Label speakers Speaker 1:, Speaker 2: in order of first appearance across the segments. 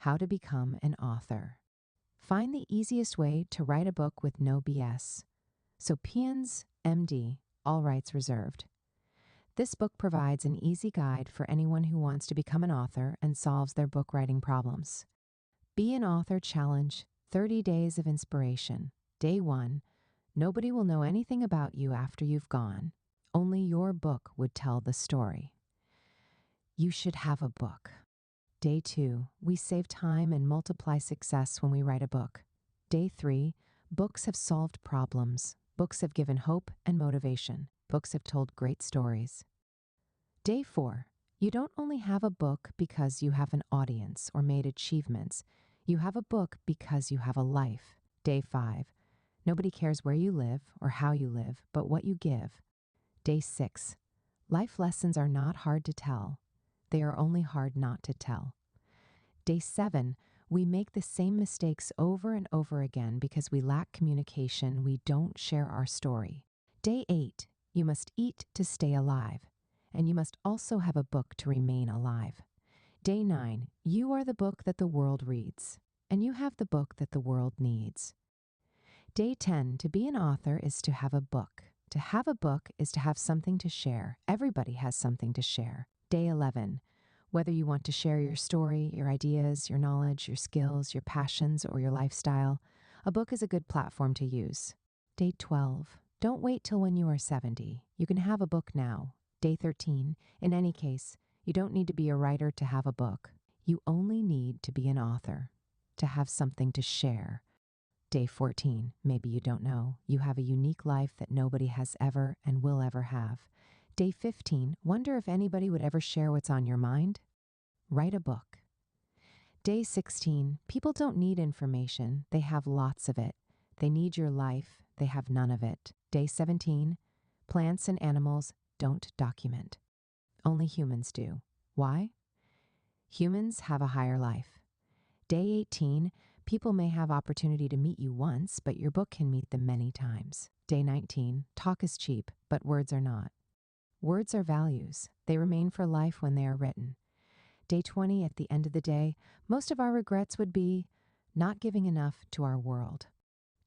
Speaker 1: How to Become an Author. Find the easiest way to write a book with no BS. Sopians, MD, all rights reserved. This book provides an easy guide for anyone who wants to become an author and solves their book writing problems. Be an Author Challenge, 30 Days of Inspiration. Day 1. Nobody will know anything about you after you've gone. Only your book would tell the story. You should have a book. Day 2. We save time and multiply success when we write a book. Day 3. Books have solved problems. Books have given hope and motivation. Books have told great stories. Day 4. You don't only have a book because you have an audience or made achievements. You have a book because you have a life. Day 5. Nobody cares where you live or how you live, but what you give. Day 6. Life lessons are not hard to tell. They are only hard not to tell. Day 7. We make the same mistakes over and over again because we lack communication. We don't share our story. Day 8. You must eat to stay alive, and you must also have a book to remain alive. Day 9. You are the book that the world reads, and you have the book that the world needs. Day 10. To be an author is to have a book. To have a book is to have something to share. Everybody has something to share. Day 11. Whether you want to share your story, your ideas, your knowledge, your skills, your passions, or your lifestyle, a book is a good platform to use. Day 12. Don't wait till when you are 70. You can have a book now. Day 13. In any case, you don't need to be a writer to have a book. You only need to be an author, to have something to share. Day 14. Maybe you don't know. You have a unique life that nobody has ever and will ever have. Day 15. Wonder if anybody would ever share what's on your mind? Write a book. Day 16. People don't need information. They have lots of it. They need your life. They have none of it. Day 17. Plants and animals don't document. Only humans do. Why? Humans have a higher life. Day 18. People may have opportunity to meet you once, but your book can meet them many times. Day 19. Talk is cheap, but words are not. Words are values. They remain for life when they are written. Day 20. At the end of the day, most of our regrets would be not giving enough to our world.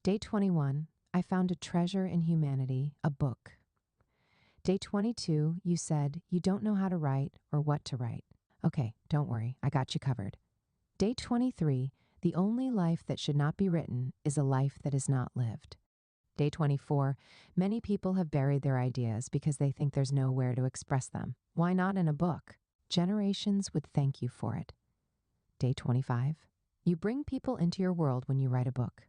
Speaker 1: Day 21. I found a treasure in humanity, a book. Day 22. You said you don't know how to write or what to write. Okay, don't worry. I got you covered. Day 23. The only life that should not be written is a life that is not lived. Day 24. Many people have buried their ideas because they think there's nowhere to express them. Why not in a book? Generations would thank you for it. Day 25. You bring people into your world when you write a book.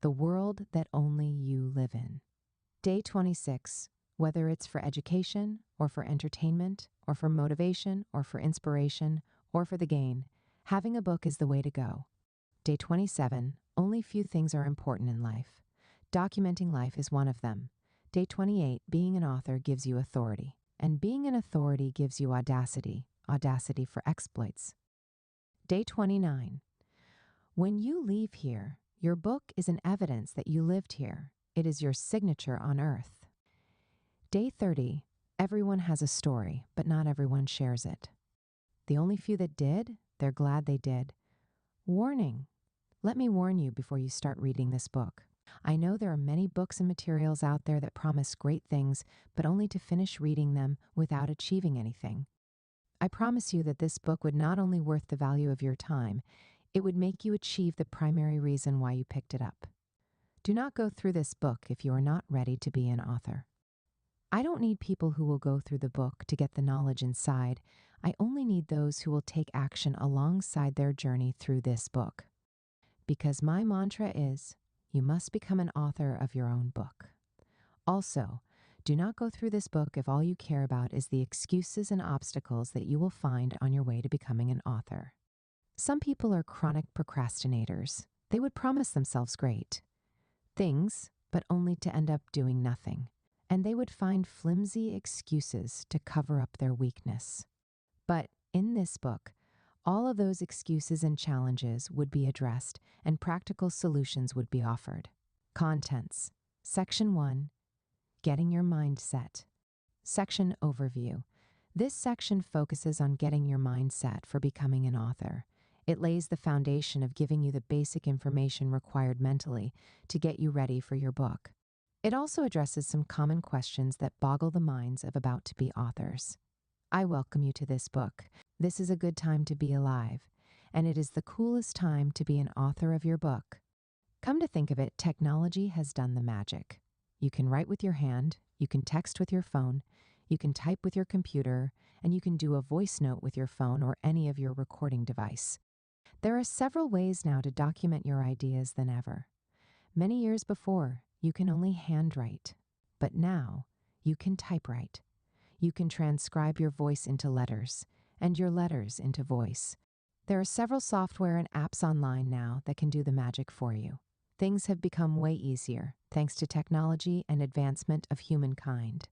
Speaker 1: The world that only you live in. Day 26. Whether it's for education or for entertainment or for motivation or for inspiration or for the gain, having a book is the way to go. Day 27. Only few things are important in life. Documenting life is one of them. Day 28. Being an author gives you authority. And being an authority gives you audacity. Audacity for exploits. Day 29. When you leave here, your book is an evidence that you lived here. It is your signature on earth. Day 30. Everyone has a story, but not everyone shares it. The only few that did, they're glad they did. Warning. Let me warn you before you start reading this book. I know there are many books and materials out there that promise great things, but only to finish reading them without achieving anything. I promise you that this book would not only worth the value of your time, it would make you achieve the primary reason why you picked it up. Do not go through this book if you are not ready to be an author. I don't need people who will go through the book to get the knowledge inside. I only need those who will take action alongside their journey through this book. Because my mantra is, you must become an author of your own book. Also, do not go through this book if all you care about is the excuses and obstacles that you will find on your way to becoming an author. Some people are chronic procrastinators. They would promise themselves great things, but only to end up doing nothing. And they would find flimsy excuses to cover up their weakness. But in this book, all of those excuses and challenges would be addressed and practical solutions would be offered. Contents. Section 1. Getting your mind set. Section Overview. This section focuses on getting your mind set for becoming an author. It lays the foundation of giving you the basic information required mentally to get you ready for your book. It also addresses some common questions that boggle the minds of about to be authors. I welcome you to this book. This is a good time to be alive, and it is the coolest time to be an author of your book. Come to think of it, technology has done the magic. You can write with your hand, you can text with your phone, you can type with your computer, and you can do a voice note with your phone or any of your recording device. There are several ways now to document your ideas than ever. Many years before, you can only handwrite, but now you can typewrite. You can transcribe your voice into letters and your letters into voice. There are several software and apps online now that can do the magic for you. Things have become way easier thanks to technology and advancement of humankind.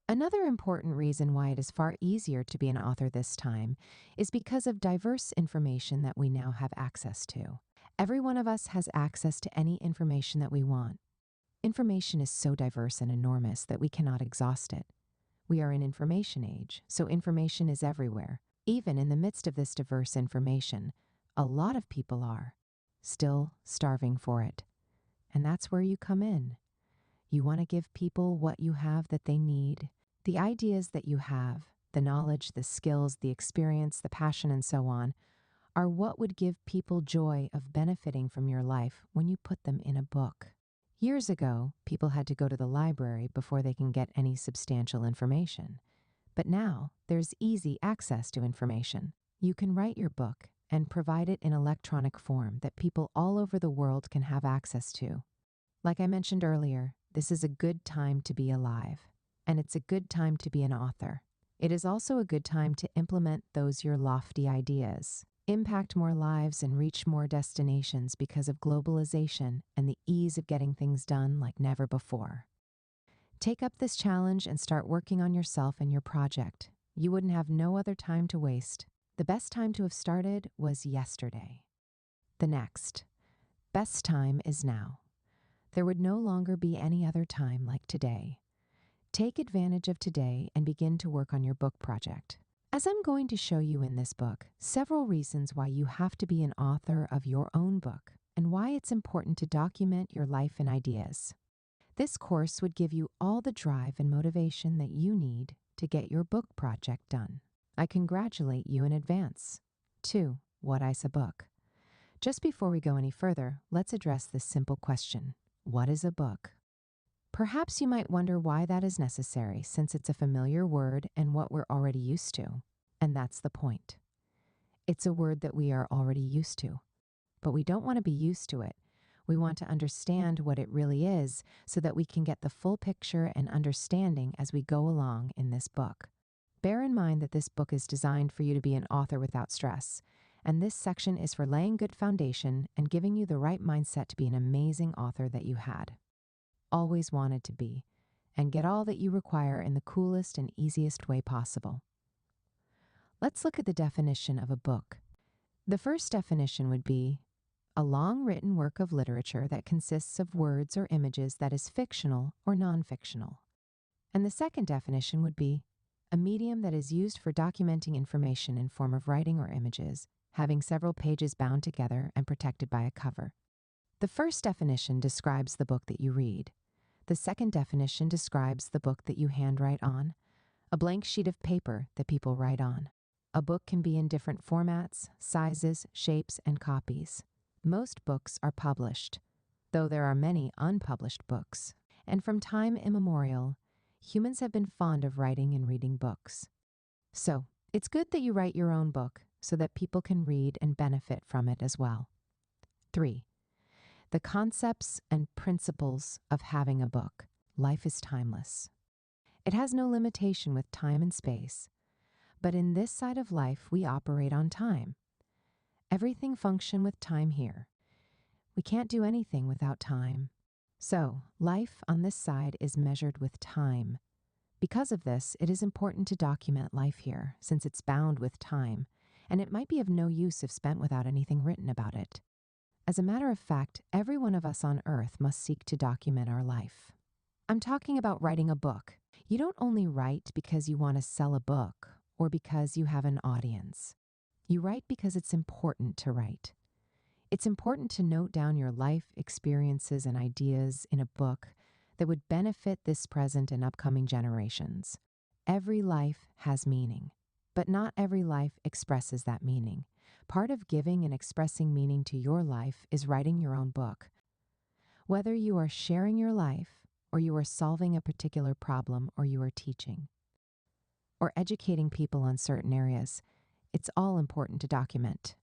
Speaker 1: Another important reason why it is far easier to be an author this time is because of diverse information that we now have access to. Every one of us has access to any information that we want. Information is so diverse and enormous that we cannot exhaust it. We are in information age, so information is everywhere. Even in the midst of this diverse information, a lot of people are still starving for it. And that's where you come in. You want to give people what you have that they need. The ideas that you have, the knowledge, the skills, the experience, the passion, and so on, are what would give people joy of benefiting from your life when you put them in a book. Years ago, people had to go to the library before they can get any substantial information. But now, there's easy access to information. You can write your book and provide it in electronic form that people all over the world can have access to. Like I mentioned earlier, this is a good time to be alive, and it's a good time to be an author. It is also a good time to implement those your lofty ideas, impact more lives, and reach more destinations because of globalization and the ease of getting things done like never before. Take up this challenge and start working on yourself and your project. You wouldn't have no other time to waste. The best time to have started was yesterday. The next best time is now. There would no longer be any other time like today. Take advantage of today and begin to work on your book project. As I'm going to show you in this book, several reasons why you have to be an author of your own book and why it's important to document your life and ideas. This course would give you all the drive and motivation that you need to get your book project done. I congratulate you in advance. 2. What is a book? Just before we go any further, let's address this simple question. What is a book? Perhaps you might wonder why that is necessary, since it's a familiar word and what we're already used to. And that's the point. It's a word that we are already used to. But we don't want to be used to it. We want to understand what it really is so that we can get the full picture and understanding as we go along in this book. Bear in mind that this book is designed for you to be an author without stress, and this section is for laying good foundation and giving you the right mindset to be an amazing author that you had always wanted to be, and get all that you require in the coolest and easiest way possible. Let's look at the definition of a book. The first definition would be a long written work of literature that consists of words or images that is fictional or non-fictional. And the second definition would be a medium that is used for documenting information in form of writing or images, having several pages bound together and protected by a cover. The first definition describes the book that you read. The second definition describes the book that you handwrite on, a blank sheet of paper that people write on. A book can be in different formats, sizes, shapes, and copies. Most books are published, though there are many unpublished books. And from time immemorial, humans have been fond of writing and reading books. So, it's good that you write your own book so that people can read and benefit from it as well. 3. The concepts and principles of having a book. Life is timeless. It has no limitation with time and space, but in this side of life, we operate on time. Everything functions with time here. We can't do anything without time. So, life on this side is measured with time. Because of this, it is important to document life here, since it's bound with time, and it might be of no use if spent without anything written about it. As a matter of fact, every one of us on Earth must seek to document our life. I'm talking about writing a book. You don't only write because you want to sell a book or because you have an audience. You write because it's important to write. It's important to note down your life experiences and ideas in a book that would benefit this present and upcoming generations. Every life has meaning, but not every life expresses that meaning. Part of giving and expressing meaning to your life is writing your own book. Whether you are sharing your life, or you are solving a particular problem, or you are teaching, or educating people on certain areas, it's all important to document.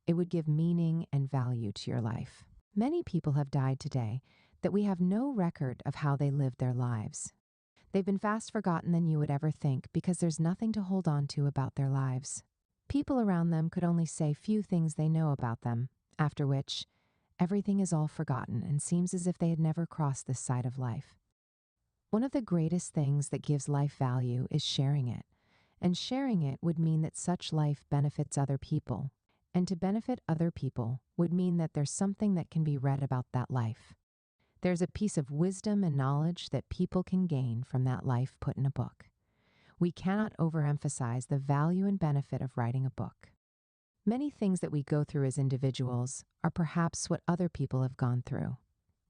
Speaker 1: It would give meaning and value to your life. Many people have died today that we have no record of how they lived their lives. They've been fast forgotten than you would ever think because there's nothing to hold on to about their lives. People around them could only say few things they know about them, after which everything is all forgotten and seems as if they had never crossed this side of life. One of the greatest things that gives life value is sharing it, and sharing it would mean that such life benefits other people. And to benefit other people would mean that there's something that can be read about that life. There's a piece of wisdom and knowledge that people can gain from that life put in a book. We cannot overemphasize the value and benefit of writing a book. Many things that we go through as individuals are perhaps what other people have gone through.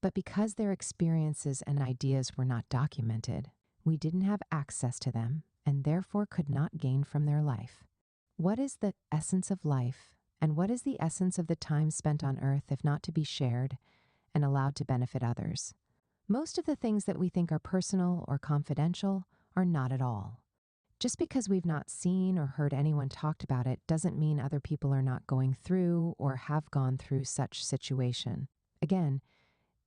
Speaker 1: But because their experiences and ideas were not documented, we didn't have access to them and therefore could not gain from their life. What is the essence of life? And what is the essence of the time spent on earth if not to be shared and allowed to benefit others? Most of the things that we think are personal or confidential are not at all. Just because we've not seen or heard anyone talked about it doesn't mean other people are not going through or have gone through such situation. Again,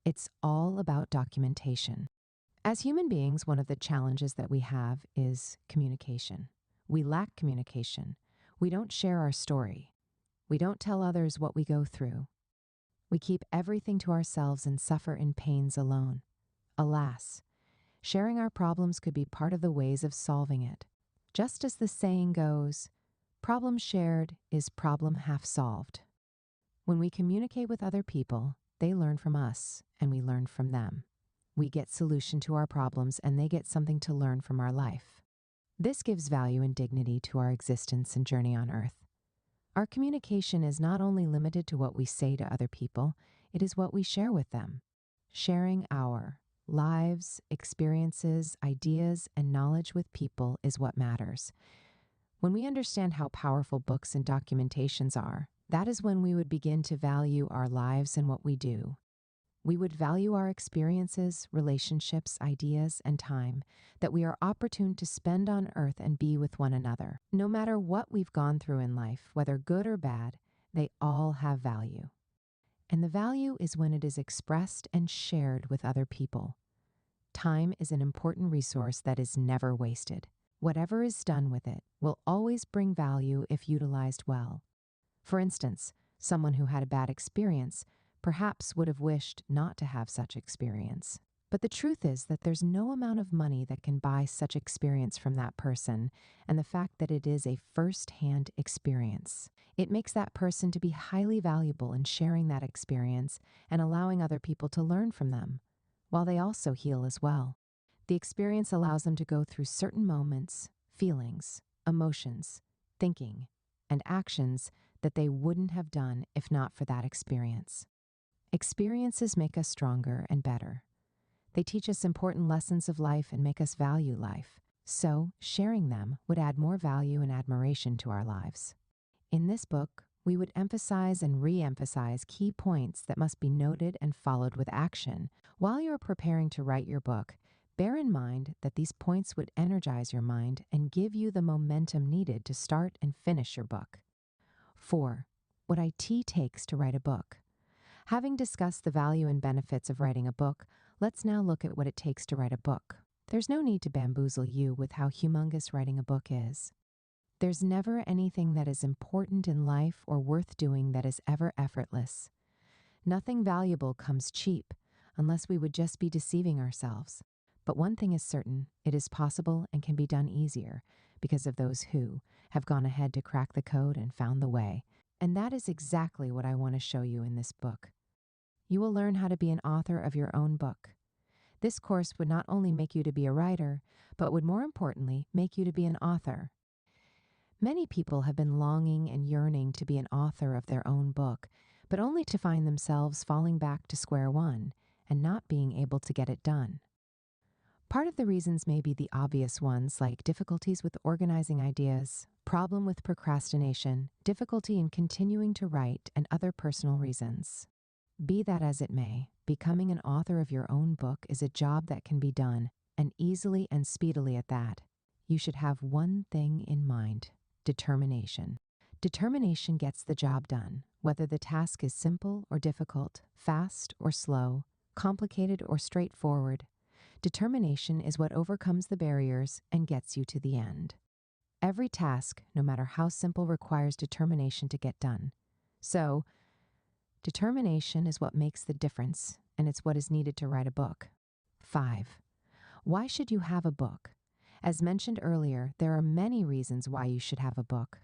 Speaker 1: it's all about documentation. As human beings, one of the challenges that we have is communication. We lack communication. We don't share our story. We don't tell others what we go through. We keep everything to ourselves and suffer in pains alone. Alas, sharing our problems could be part of the ways of solving it. Just as the saying goes, problem shared is problem half solved. When we communicate with other people, they learn from us and we learn from them. We get solution to our problems and they get something to learn from our life. This gives value and dignity to our existence and journey on earth. Our communication is not only limited to what we say to other people, it is what we share with them. Sharing our lives, experiences, ideas, and knowledge with people is what matters. When we understand how powerful books and documentations are, that is when we would begin to value our lives and what we do. We would value our experiences, relationships, ideas, and time that we are opportune to spend on earth and be with one another. No matter what we've gone through in life, whether good or bad, they all have value. And the value is when it is expressed and shared with other people. Time is an important resource that is never wasted. Whatever is done with it will always bring value if utilized well. For instance, someone who had a bad experience perhaps would have wished not to have such experience. But the truth is that there's no amount of money that can buy such experience from that person, and the fact that it is a first-hand experience. It makes that person to be highly valuable in sharing that experience and allowing other people to learn from them, while they also heal as well. The experience allows them to go through certain moments, feelings, emotions, thinking, and actions that they wouldn't have done if not for that experience. Experiences make us stronger and better. They teach us important lessons of life and make us value life. So, sharing them would add more value and admiration to our lives. In this book, we would emphasize and re-emphasize key points that must be noted and followed with action. While you're preparing to write your book, bear in mind that these points would energize your mind and give you the momentum needed to start and finish your book. 4. What IT takes to write a book. Having discussed the value and benefits of writing a book, let's now look at what it takes to write a book. There's no need to bamboozle you with how humongous writing a book is. There's never anything that is important in life or worth doing that is ever effortless. Nothing valuable comes cheap, unless we would just be deceiving ourselves. But one thing is certain, it is possible and can be done easier because of those who have gone ahead to crack the code and found the way. And that is exactly what I want to show you in this book. You will learn how to be an author of your own book. This course would not only make you to be a writer, but would more importantly make you to be an author. Many people have been longing and yearning to be an author of their own book, but only to find themselves falling back to square one and not being able to get it done. Part of the reasons may be the obvious ones, like difficulties with organizing ideas, problem with procrastination, difficulty in continuing to write, and other personal reasons. Be that as it may, becoming an author of your own book is a job that can be done, and easily and speedily at that. You should have one thing in mind: determination. Determination gets the job done, whether the task is simple or difficult, fast or slow, complicated or straightforward. Determination is what overcomes the barriers and gets you to the end. Every task, no matter how simple, requires determination to get done. So, determination is what makes the difference, and it's what is needed to write a book. 5. Why should you have a book? As mentioned earlier, there are many reasons why you should have a book.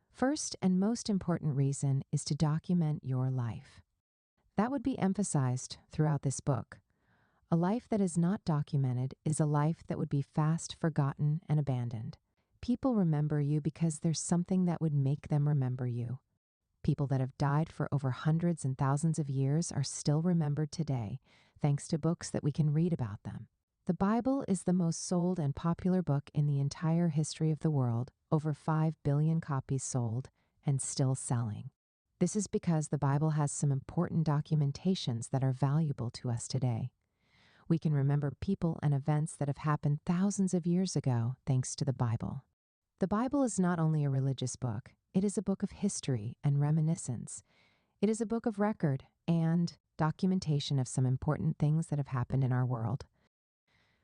Speaker 1: First and most important reason is to document your life. That would be emphasized throughout this book. A life that is not documented is a life that would be fast forgotten and abandoned. People remember you because there's something that would make them remember you. People that have died for over hundreds and thousands of years are still remembered today, thanks to books that we can read about them. The Bible is the most sold and popular book in the entire history of the world, over 5 billion copies sold, and still selling. This is because the Bible has some important documentations that are valuable to us today. We can remember people and events that have happened thousands of years ago thanks to the Bible. The Bible is not only a religious book, it is a book of history and reminiscence. It is a book of record and documentation of some important things that have happened in our world.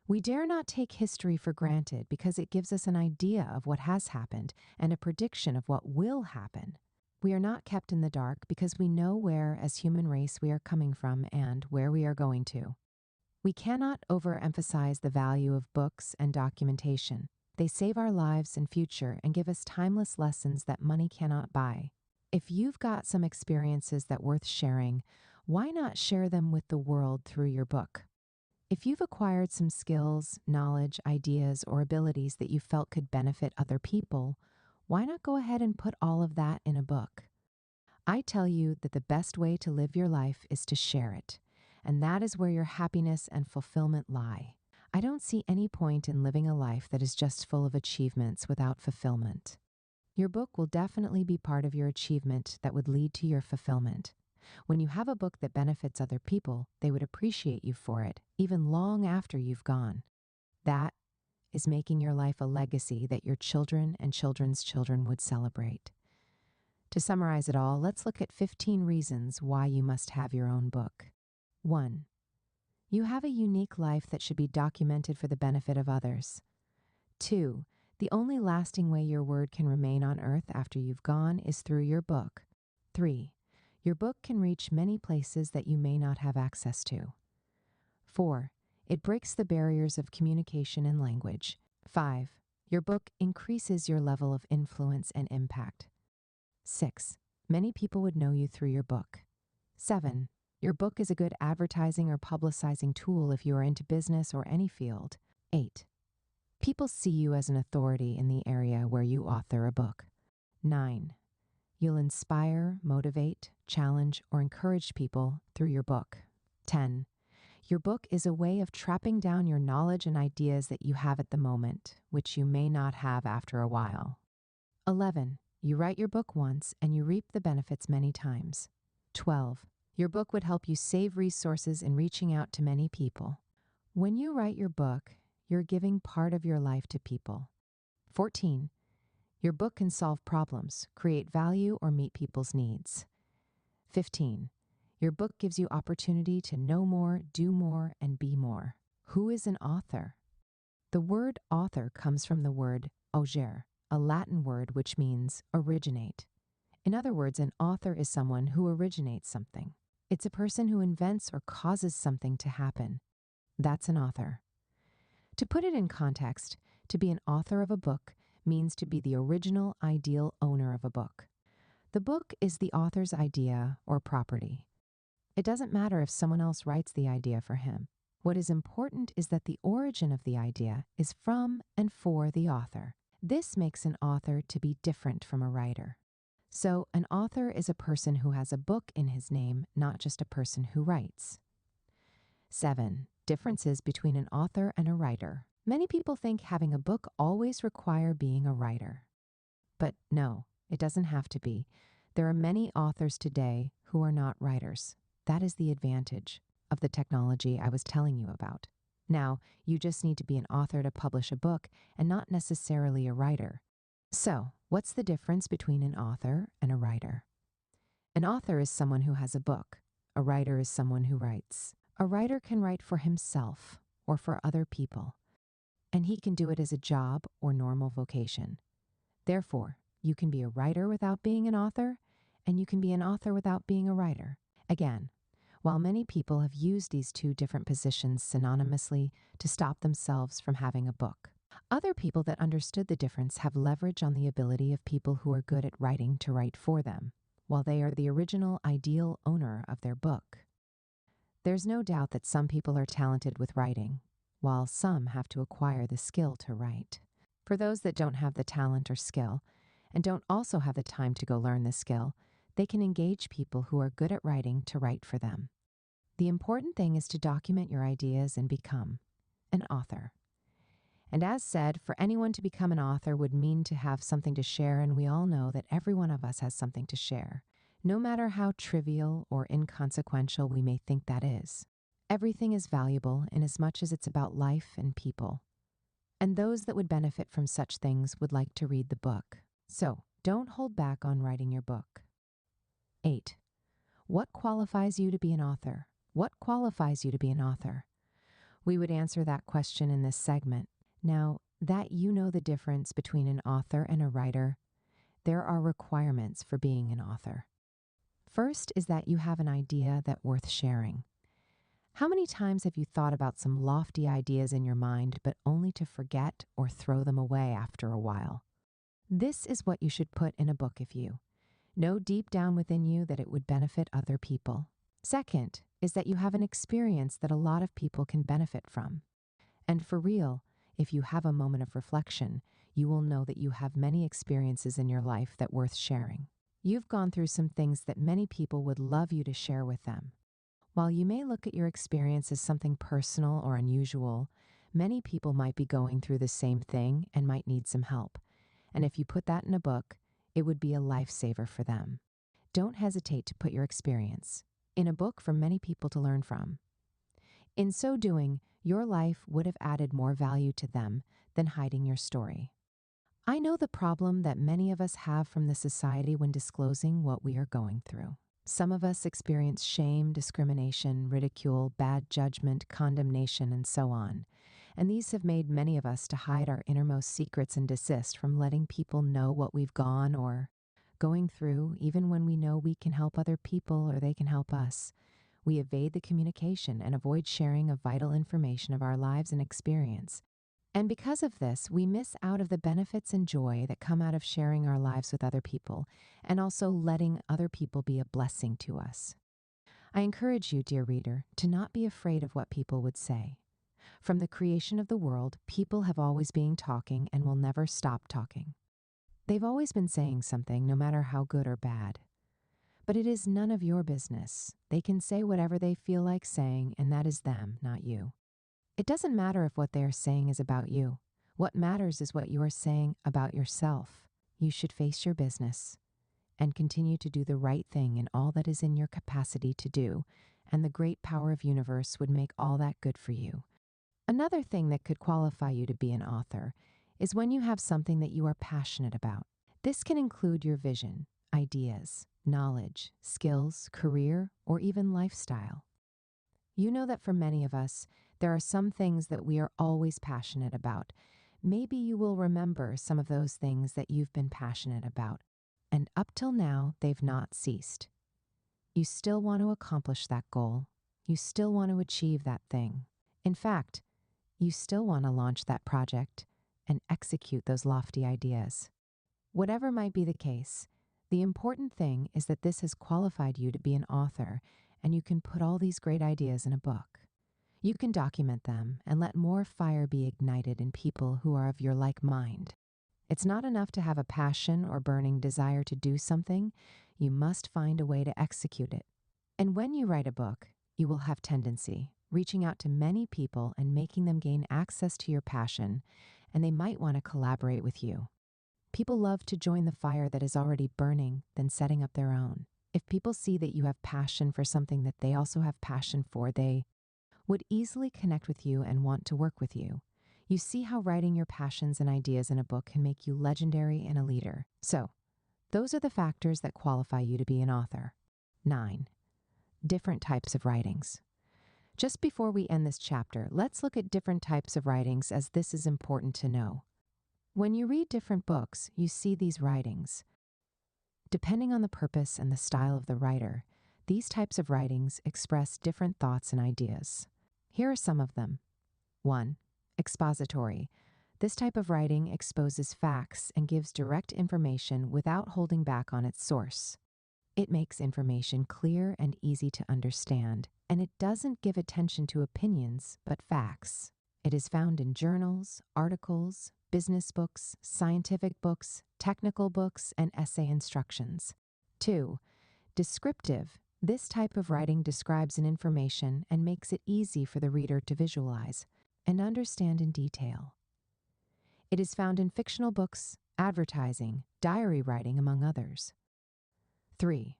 Speaker 1: We dare not take history for granted because it gives us an idea of what has happened and a prediction of what will happen. We are not kept in the dark because we know where, as human race, we are coming from and where we are going to. We cannot overemphasize the value of books and documentation. They save our lives and future and give us timeless lessons that money cannot buy. If you've got some experiences that worth sharing, why not share them with the world through your book? If you've acquired some skills, knowledge, ideas, or abilities that you felt could benefit other people, why not go ahead and put all of that in a book? I tell you that the best way to live your life is to share it, and that is where your happiness and fulfillment lie. I don't see any point in living a life that is just full of achievements without fulfillment. Your book will definitely be part of your achievement that would lead to your fulfillment. When you have a book that benefits other people, they would appreciate you for it, even long after you've gone. That is making your life a legacy that your children and children's children would celebrate. To summarize it all, let's look at 15 reasons why you must have your own book. 1. You have a unique life that should be documented for the benefit of others. 2. The only lasting way your word can remain on earth after you've gone is through your book. 3. Your book can reach many places that you may not have access to. 4. It breaks the barriers of communication and language. 5. Your book increases your level of influence and impact. 6. Many people would know you through your book. 7. Your book is a good advertising or publicizing tool if you are into business or any field. 8. People see you as an authority in the area where you author a book. 9. You'll inspire, motivate, challenge, or encourage people through your book. 10. Your book is a way of trapping down your knowledge and ideas that you have at the moment, which you may not have after a while. 11. You write your book once and you reap the benefits many times. 12. Your book would help you save resources in reaching out to many people. When you write your book, you're giving part of your life to people. 14. Your book can solve problems, create value, or meet people's needs. 15. Your book gives you opportunity to know more, do more, and be more. Who is an author? The word author comes from the word augere, a Latin word which means originate. In other words, an author is someone who originates something. It's a person who invents or causes something to happen. That's an author. To put it in context, to be an author of a book means to be the original, ideal owner of a book. The book is the author's idea or property. It doesn't matter if someone else writes the idea for him. What is important is that the origin of the idea is from and for the author. This makes an author to be different from a writer. So, an author is a person who has a book in his name, not just a person who writes. 7. Differences between an author and a writer. Many people think having a book always require being a writer. But no, it doesn't have to be. There are many authors today who are not writers. That is the advantage of the technology I was telling you about. Now, you just need to be an author to publish a book and not necessarily a writer. So, what's the difference between an author and a writer? An author is someone who has a book. A writer is someone who writes. A writer can write for himself or for other people, and he can do it as a job or normal vocation. Therefore, you can be a writer without being an author, and you can be an author without being a writer. Again, while many people have used these two different positions synonymously to stop themselves from having a book, other people that understood the difference have leverage on the ability of people who are good at writing to write for them, while they are the original ideal owner of their book. There's no doubt that some people are talented with writing, while some have to acquire the skill to write. For those that don't have the talent or skill, and don't also have the time to go learn the skill, they can engage people who are good at writing to write for them. The important thing is to document your ideas and become an author. And as said, for anyone to become an author would mean to have something to share, and we all know that every one of us has something to share, no matter how trivial or inconsequential we may think that is. Everything is valuable in as much as it's about life and people. And those that would benefit from such things would like to read the book. So, don't hold back on writing your book. 8. What qualifies you to be an author? What qualifies you to be an author? We would answer that question in this segment. Now, that you know the difference between an author and a writer, there are requirements for being an author. First is that you have an idea that's worth sharing. How many times have you thought about some lofty ideas in your mind, but only to forget or throw them away after a while? This is what you should put in a book if you know deep down within you that it would benefit other people. Second is that you have an experience that a lot of people can benefit from. And for real, if you have a moment of reflection, you will know that you have many experiences in your life that worth sharing. You've gone through some things that many people would love you to share with them. While you may look at your experience as something personal or unusual, many people might be going through the same thing and might need some help. And if you put that in a book, it would be a lifesaver for them. Don't hesitate to put your experience in a book for many people to learn from. In so doing, your life would have added more value to them than hiding your story. I know the problem that many of us have from the society when disclosing what we are going through. Some of us experience shame, discrimination, ridicule, bad judgment, condemnation, and so on. And these have made many of us to hide our innermost secrets and desist from letting people know what we've gone or going through, even when we know we can help other people or they can help us. We evade the communication and avoid sharing of vital information of our lives and experience. And because of this, we miss out of the benefits and joy that come out of sharing our lives with other people and also letting other people be a blessing to us. I encourage you, dear reader, to not be afraid of what people would say. From the creation of the world, people have always been talking and will never stop talking. They've always been saying something, no matter how good or bad. But it is none of your business. They can say whatever they feel like saying, and that is them, not you. It doesn't matter if what they are saying is about you. What matters is what you are saying about yourself. You should face your business and continue to do the right thing in all that is in your capacity to do, and the great power of universe would make all that good for you. Another thing that could qualify you to be an author is when you have something that you are passionate about. This can include your vision, ideas, knowledge, skills, career, or even lifestyle. You know that for many of us, there are some things that we are always passionate about. Maybe you will remember some of those things that you've been passionate about, and up till now, they've not ceased. You still want to accomplish that goal. You still want to achieve that thing. In fact, you still want to launch that project and execute those lofty ideas. Whatever might be the case, the important thing is that this has qualified you to be an author, and you can put all these great ideas in a book. You can document them and let more fire be ignited in people who are of your like mind. It's not enough to have a passion or burning desire to do something. You must find a way to execute it. And when you write a book, you will have tendency, reaching out to many people and making them gain access to your passion, and they might want to collaborate with you. People love to join the fire that is already burning than setting up their own. If people see that you have passion for something that they also have passion for, they would easily connect with you and want to work with you. You see how writing your passions and ideas in a book can make you legendary and a leader. So, those are the factors that qualify you to be an author. 9. Different types of writings. Just before we end this chapter, let's look at different types of writings, as this is important to know. When you read different books, you see these writings. Depending on the purpose and the style of the writer, these types of writings express different thoughts and ideas. Here are some of them. 1. Expository. This type of writing exposes facts and gives direct information without holding back on its source. It makes information clear and easy to understand, and it doesn't give attention to opinions, but facts. It is found in journals, articles, business books, scientific books, technical books, and essay instructions. 2. Descriptive. This type of writing describes an information and makes it easy for the reader to visualize and understand in detail. It is found in fictional books, advertising, diary writing, among others. 3.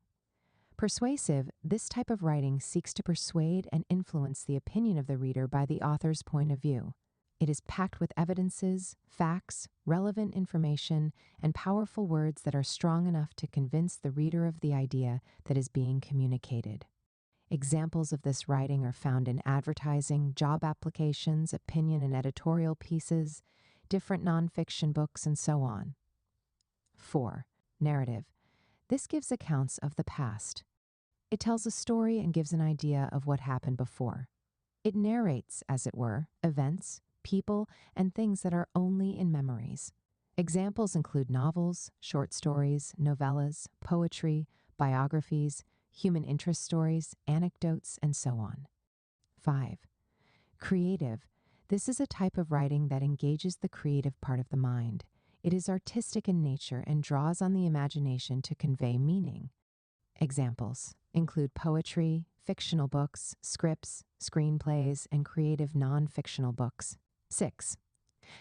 Speaker 1: Persuasive. This type of writing seeks to persuade and influence the opinion of the reader by the author's point of view. It is packed with evidences, facts, relevant information, and powerful words that are strong enough to convince the reader of the idea that is being communicated. Examples of this writing are found in advertising, job applications, opinion and editorial pieces, different nonfiction books, and so on. 4. Narrative. This gives accounts of the past. It tells a story and gives an idea of what happened before. It narrates, as it were, events, people, and things that are only in memories. Examples include novels, short stories, novellas, poetry, biographies, human interest stories, anecdotes, and so on. 5. Creative. This is a type of writing that engages the creative part of the mind. It is artistic in nature and draws on the imagination to convey meaning. Examples include poetry, fictional books, scripts, screenplays, and creative non-fictional books. 6.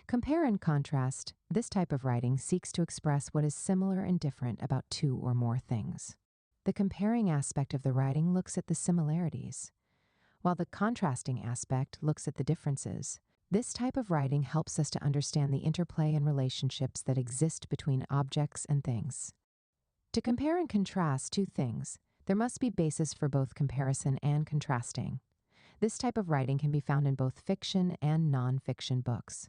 Speaker 1: Compare and contrast. This type of writing seeks to express what is similar and different about two or more things. The comparing aspect of the writing looks at the similarities, while the contrasting aspect looks at the differences. This type of writing helps us to understand the interplay and relationships that exist between objects and things. To compare and contrast two things, there must be basis for both comparison and contrasting. This type of writing can be found in both fiction and non-fiction books.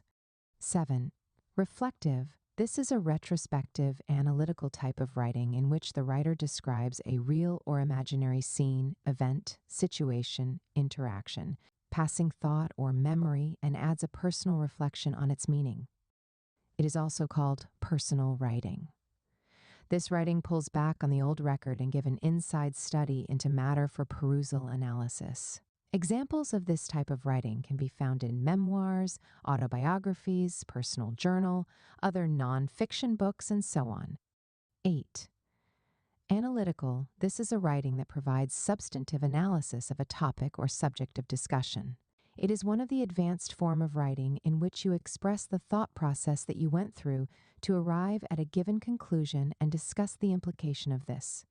Speaker 1: 7. Reflective. This is a retrospective, analytical type of writing in which the writer describes a real or imaginary scene, event, situation, interaction, passing thought or memory, and adds a personal reflection on its meaning. It is also called personal writing. This writing pulls back on the old record and gives an inside study into matter for perusal analysis. Examples of this type of writing can be found in memoirs, autobiographies, personal journal, other non-fiction books, and so on. 8. Analytical. This is a writing that provides substantive analysis of a topic or subject of discussion. It is one of the advanced form of writing in which you express the thought process that you went through to arrive at a given conclusion and discuss the implication of this.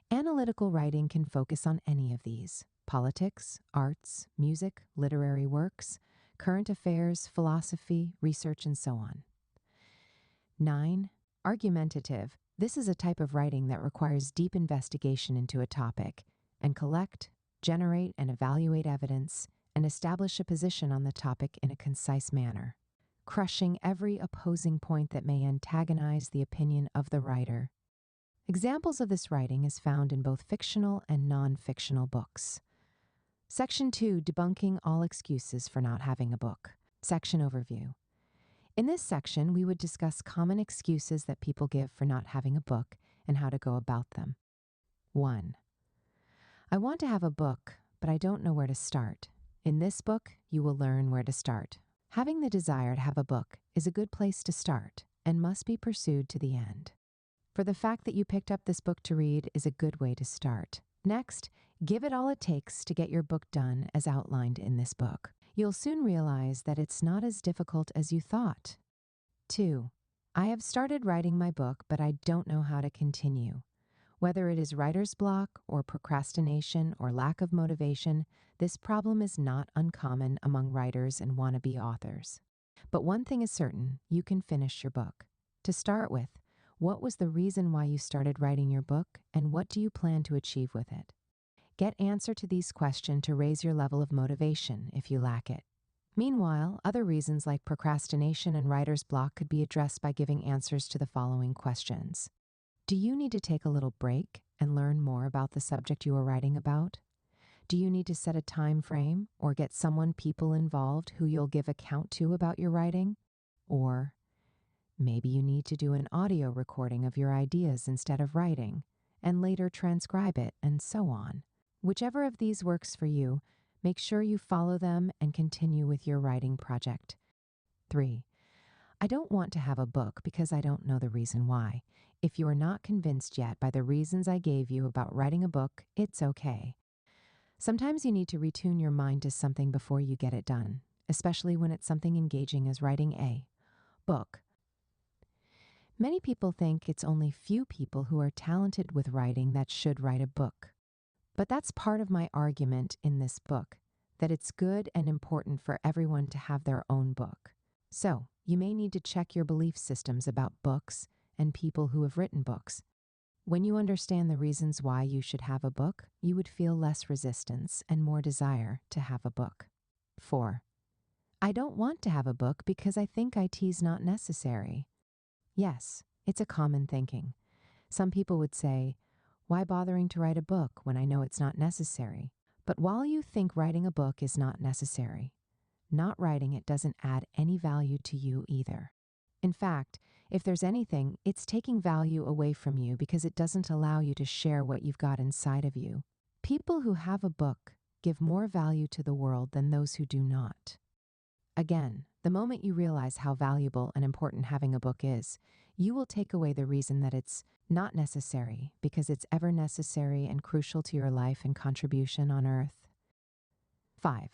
Speaker 1: Analytical writing can focus on any of these: politics, arts, music, literary works, current affairs, philosophy, research, and so on. 9. Argumentative. This is a type of writing that requires deep investigation into a topic and collect, generate, and evaluate evidence and establish a position on the topic in a concise manner, crushing every opposing point that may antagonize the opinion of the writer. Examples of this writing is found in both fictional and non-fictional books. Section 2, Debunking all excuses for not having a book. Section Overview. In this section, we would discuss common excuses that people give for not having a book and how to go about them. 1. I want to have a book, but I don't know where to start. In this book, you will learn where to start. Having the desire to have a book is a good place to start. and must be pursued to the end. For the fact that you picked up this book to read is a good way to start. Next, give it all it takes to get your book done as outlined in this book. You'll soon realize that it's not as difficult as you thought. 2. I have started writing my book, but I don't know how to continue. Whether it is writer's block or procrastination or lack of motivation, this problem is not uncommon among writers and wannabe authors. But one thing is certain, you can finish your book. To start with, what was the reason why you started writing your book, and what do you plan to achieve with it? Get answer to these questions to raise your level of motivation if you lack it. Meanwhile, other reasons like procrastination and writer's block could be addressed by giving answers to the following questions. Do you need to take a little break and learn more about the subject you are writing about? Do you need to set a time frame or get people involved who you'll give account to about your writing? Or maybe you need to do an audio recording of your ideas instead of writing, and later transcribe it, and so on. Whichever of these works for you, make sure you follow them and continue with your writing project. 3. I don't want to have a book because I don't know the reason why. If you are not convinced yet by the reasons I gave you about writing a book, it's okay. Sometimes you need to retune your mind to something before you get it done, especially when it's something engaging as writing a book. Many people think it's only few people who are talented with writing that should write a book. But that's part of my argument in this book, that it's good and important for everyone to have their own book. So, you may need to check your belief systems about books and people who have written books. When you understand the reasons why you should have a book, you would feel less resistance and more desire to have a book. 4. I don't want to have a book because I think IT's not necessary. Yes, it's a common thinking. Some people would say, why bothering to write a book when I know it's not necessary? But while you think writing a book is not necessary, not writing it doesn't add any value to you either. In fact, if there's anything, it's taking value away from you because it doesn't allow you to share what you've got inside of you. People who have a book give more value to the world than those who do not. Again, the moment you realize how valuable and important having a book is, you will take away the reason that it's not necessary because it's ever necessary and crucial to your life and contribution on earth. 5.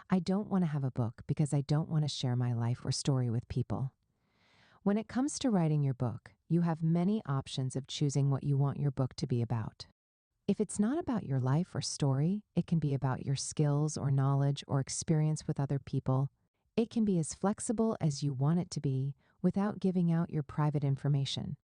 Speaker 1: I don't want to have a book because I don't want to share my life or story with people. When it comes to writing your book, you have many options of choosing what you want your book to be about. If it's not about your life or story, it can be about your skills or knowledge or experience with other people. It can be as flexible as you want it to be without giving out your private information.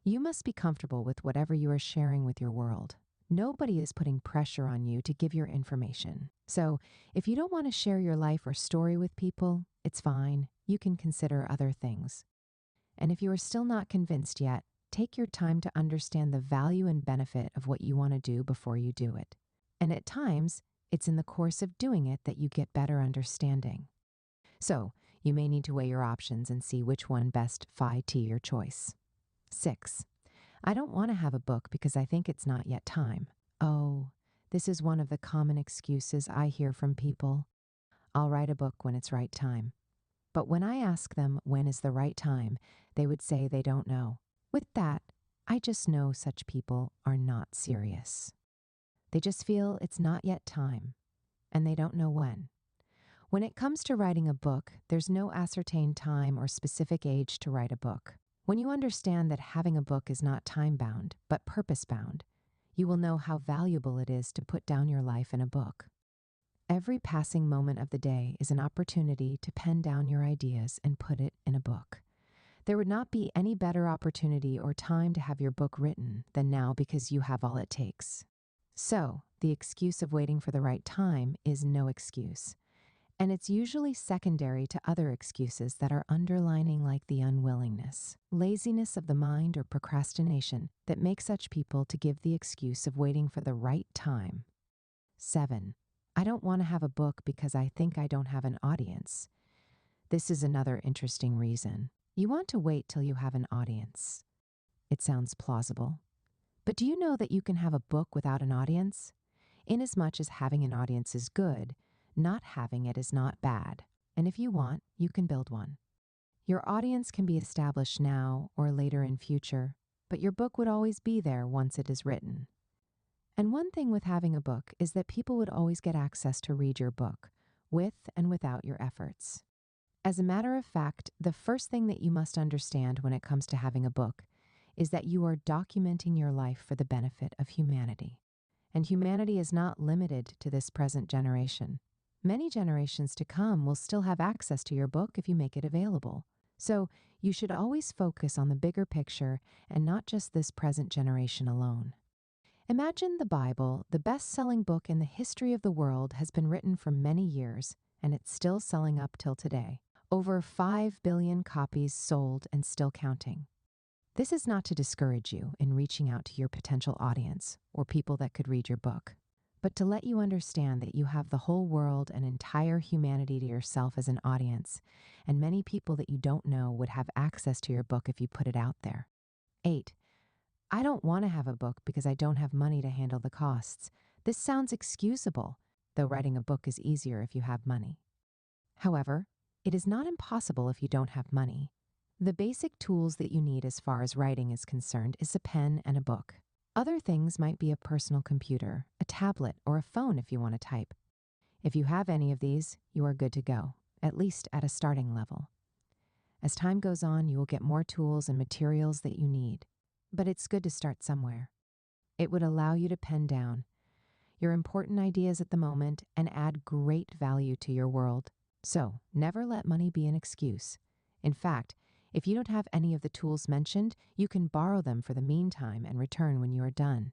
Speaker 1: You must be comfortable with whatever you are sharing with your world. Nobody is putting pressure on you to give your information. So, if you don't want to share your life or story with people, it's fine. You can consider other things. And if you are still not convinced yet, take your time to understand the value and benefit of what you want to do before you do it. And at times, it's in the course of doing it that you get better understanding. So, you may need to weigh your options and see which one best fits to your choice. 6. I don't want to have a book because I think it's not yet time. Oh, this is one of the common excuses I hear from people. I'll write a book when it's right time. But when I ask them when is the right time, they would say they don't know. With that, I just know such people are not serious. They just feel it's not yet time, and they don't know when. When it comes to writing a book, there's no ascertained time or specific age to write a book. When you understand that having a book is not time-bound, but purpose-bound, you will know how valuable it is to put down your life in a book. Every passing moment of the day is an opportunity to pen down your ideas and put it in a book. There would not be any better opportunity or time to have your book written than now because you have all it takes. So, the excuse of waiting for the right time is no excuse. And it's usually secondary to other excuses that are underlining, like the unwillingness, laziness of the mind, or procrastination that make such people to give the excuse of waiting for the right time. 7. I don't want to have a book because I think I don't have an audience. This is another interesting reason. You want to wait till you have an audience. It sounds plausible. But do you know that you can have a book without an audience? Inasmuch as having an audience is good, not having it is not bad, and if you want, you can build one. Your audience can be established now or later in future, but your book would always be there once it is written. And one thing with having a book is that people would always get access to read your book, with and without your efforts. As a matter of fact, the first thing that you must understand when it comes to having a book is that you are documenting your life for the benefit of humanity. And humanity is not limited to this present generation. Many generations to come will still have access to your book if you make it available. So you should always focus on the bigger picture and not just this present generation alone. Imagine the Bible, the best-selling book in the history of the world, has been written for many years, and it's still selling up till today. Over 5 billion copies sold and still counting. This is not to discourage you in reaching out to your potential audience or people that could read your book, but to let you understand that you have the whole world and entire humanity to yourself as an audience, and many people that you don't know would have access to your book if you put it out there. 8. I don't want to have a book because I don't have money to handle the costs. This sounds excusable, though writing a book is easier if you have money. However, it is not impossible if you don't have money. The basic tools that you need as far as writing is concerned is a pen and a book. Other things might be a personal computer, a tablet, or a phone if you want to type. If you have any of these, you are good to go, at least at a starting level. As time goes on, you will get more tools and materials that you need, but it's good to start somewhere. It would allow you to pen down your important ideas at the moment and add great value to your world. So, never let money be an excuse. In fact, if you don't have any of the tools mentioned, you can borrow them for the meantime and return when you are done.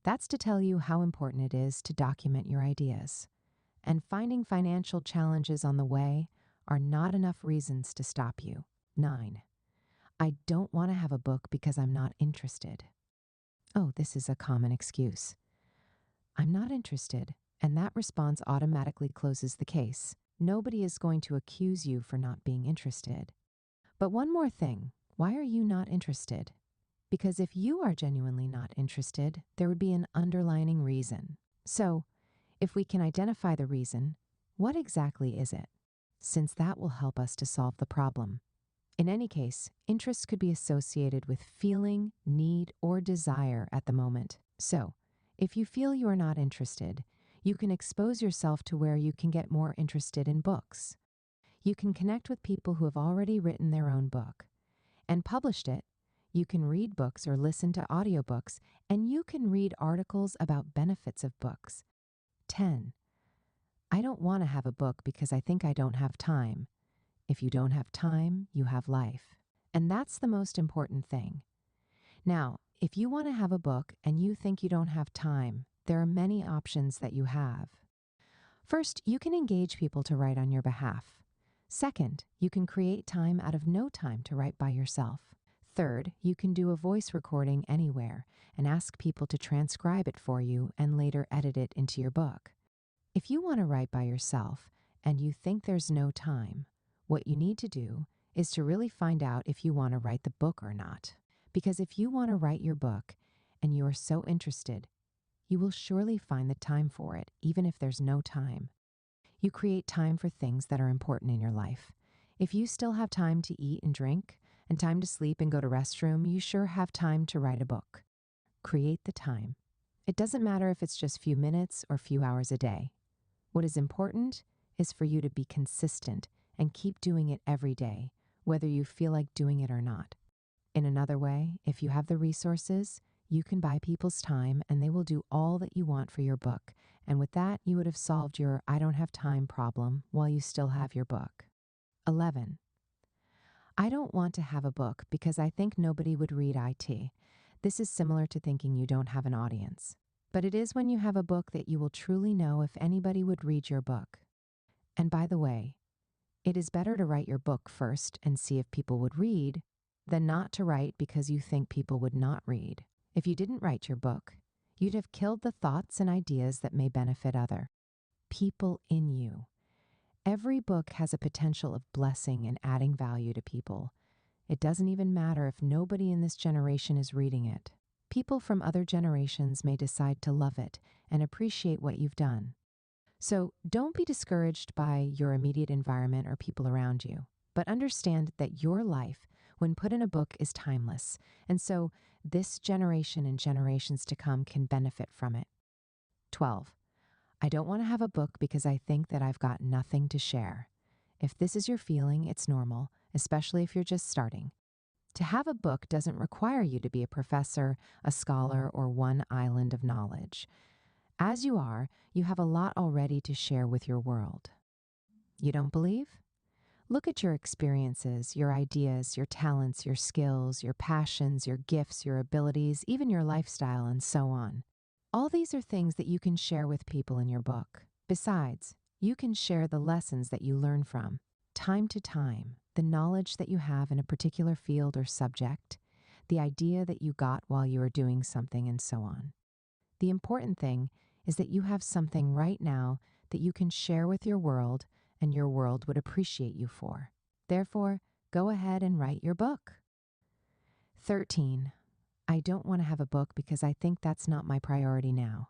Speaker 1: That's to tell you how important it is to document your ideas. And finding financial challenges on the way are not enough reasons to stop you. 9. I don't want to have a book because I'm not interested. Oh, this is a common excuse. I'm not interested, and that response automatically closes the case. Nobody is going to accuse you for not being interested. But one more thing, why are you not interested? Because if you are genuinely not interested, there would be an underlying reason. So, if we can identify the reason, what exactly is it? Since that will help us to solve the problem. In any case, interest could be associated with feeling, need, or desire at the moment. So, if you feel you are not interested, you can expose yourself to where you can get more interested in books. You can connect with people who have already written their own book and published it. You can read books or listen to audiobooks, and you can read articles about benefits of books. 10. I don't want to have a book because I think I don't have time. If you don't have time, you have life. And that's the most important thing. Now, if you want to have a book and you think you don't have time, there are many options that you have. First, you can engage people to write on your behalf. Second, you can create time out of no time to write by yourself. Third, you can do a voice recording anywhere and ask people to transcribe it for you and later edit it into your book. If you want to write by yourself and you think there's no time, what you need to do is to really find out if you want to write the book or not. Because if you want to write your book and you are so interested, you will surely find the time for it, even if there's no time. You create time for things that are important in your life. If you still have time to eat and drink, and time to sleep and go to restroom, you sure have time to write a book. Create the time. It doesn't matter if it's just few minutes or few hours a day. What is important is for you to be consistent and keep doing it every day, whether you feel like doing it or not. In another way, if you have the resources, you can buy people's time and they will do all that you want for your book. And with that, you would have solved your I don't have time problem while you still have your book. 11. I don't want to have a book because I think nobody would read IT. This is similar to thinking you don't have an audience. But it is when you have a book that you will truly know if anybody would read your book. And by the way, it is better to write your book first and see if people would read than not to write because you think people would not read. If you didn't write your book, you'd have killed the thoughts and ideas that may benefit other people in you. Every book has a potential of blessing and adding value to people. It doesn't even matter if nobody in this generation is reading it. People from other generations may decide to love it and appreciate what you've done. So don't be discouraged by your immediate environment or people around you. But understand that your life, when put in a book, is timeless, and so this generation and generations to come can benefit from it. 12. I don't want to have a book because I think that I've got nothing to share. If this is your feeling, it's normal, especially if you're just starting. To have a book doesn't require you to be a professor, a scholar, or one island of knowledge. As you are, you have a lot already to share with your world. You don't believe? Look at your experiences, your ideas, your talents, your skills, your passions, your gifts, your abilities, even your lifestyle, and so on. All these are things that you can share with people in your book. Besides, you can share the lessons that you learn from time to time, the knowledge that you have in a particular field or subject, the idea that you got while you were doing something, and so on. The important thing is that you have something right now that you can share with your world and your world would appreciate you for. Therefore, go ahead and write your book. 13. I don't want to have a book because I think that's not my priority now.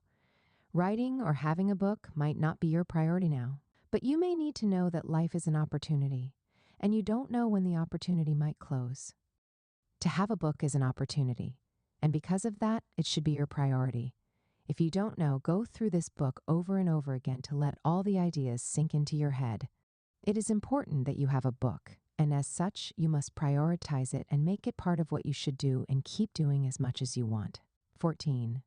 Speaker 1: Writing or having a book might not be your priority now, but you may need to know that life is an opportunity, and you don't know when the opportunity might close. To have a book is an opportunity, and because of that, it should be your priority. If you don't know, go through this book over and over again to let all the ideas sink into your head. It is important that you have a book, and as such, you must prioritize it and make it part of what you should do and keep doing as much as you want. 14.